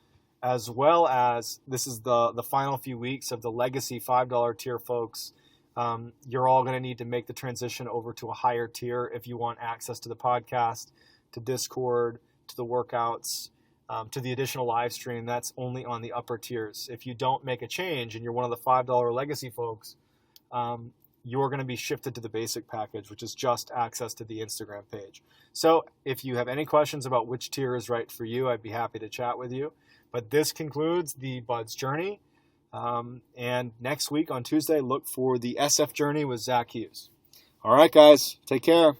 as well as this is the final few weeks of the legacy $5 tier, folks. You're all going to need to make the transition over to a higher tier if you want access to the podcast, to Discord, to the workouts, to the additional live stream. That's only on the upper tiers. If you don't make a change and you're one of the $5 legacy folks, you're going to be shifted to the basic package, which is just access to the Instagram page. So if you have any questions about which tier is right for you, I'd be happy to chat with you. But this concludes the Buds Journey. And next week on Tuesday, look for the SF Journey with Zach Hughes. All right, guys, take care.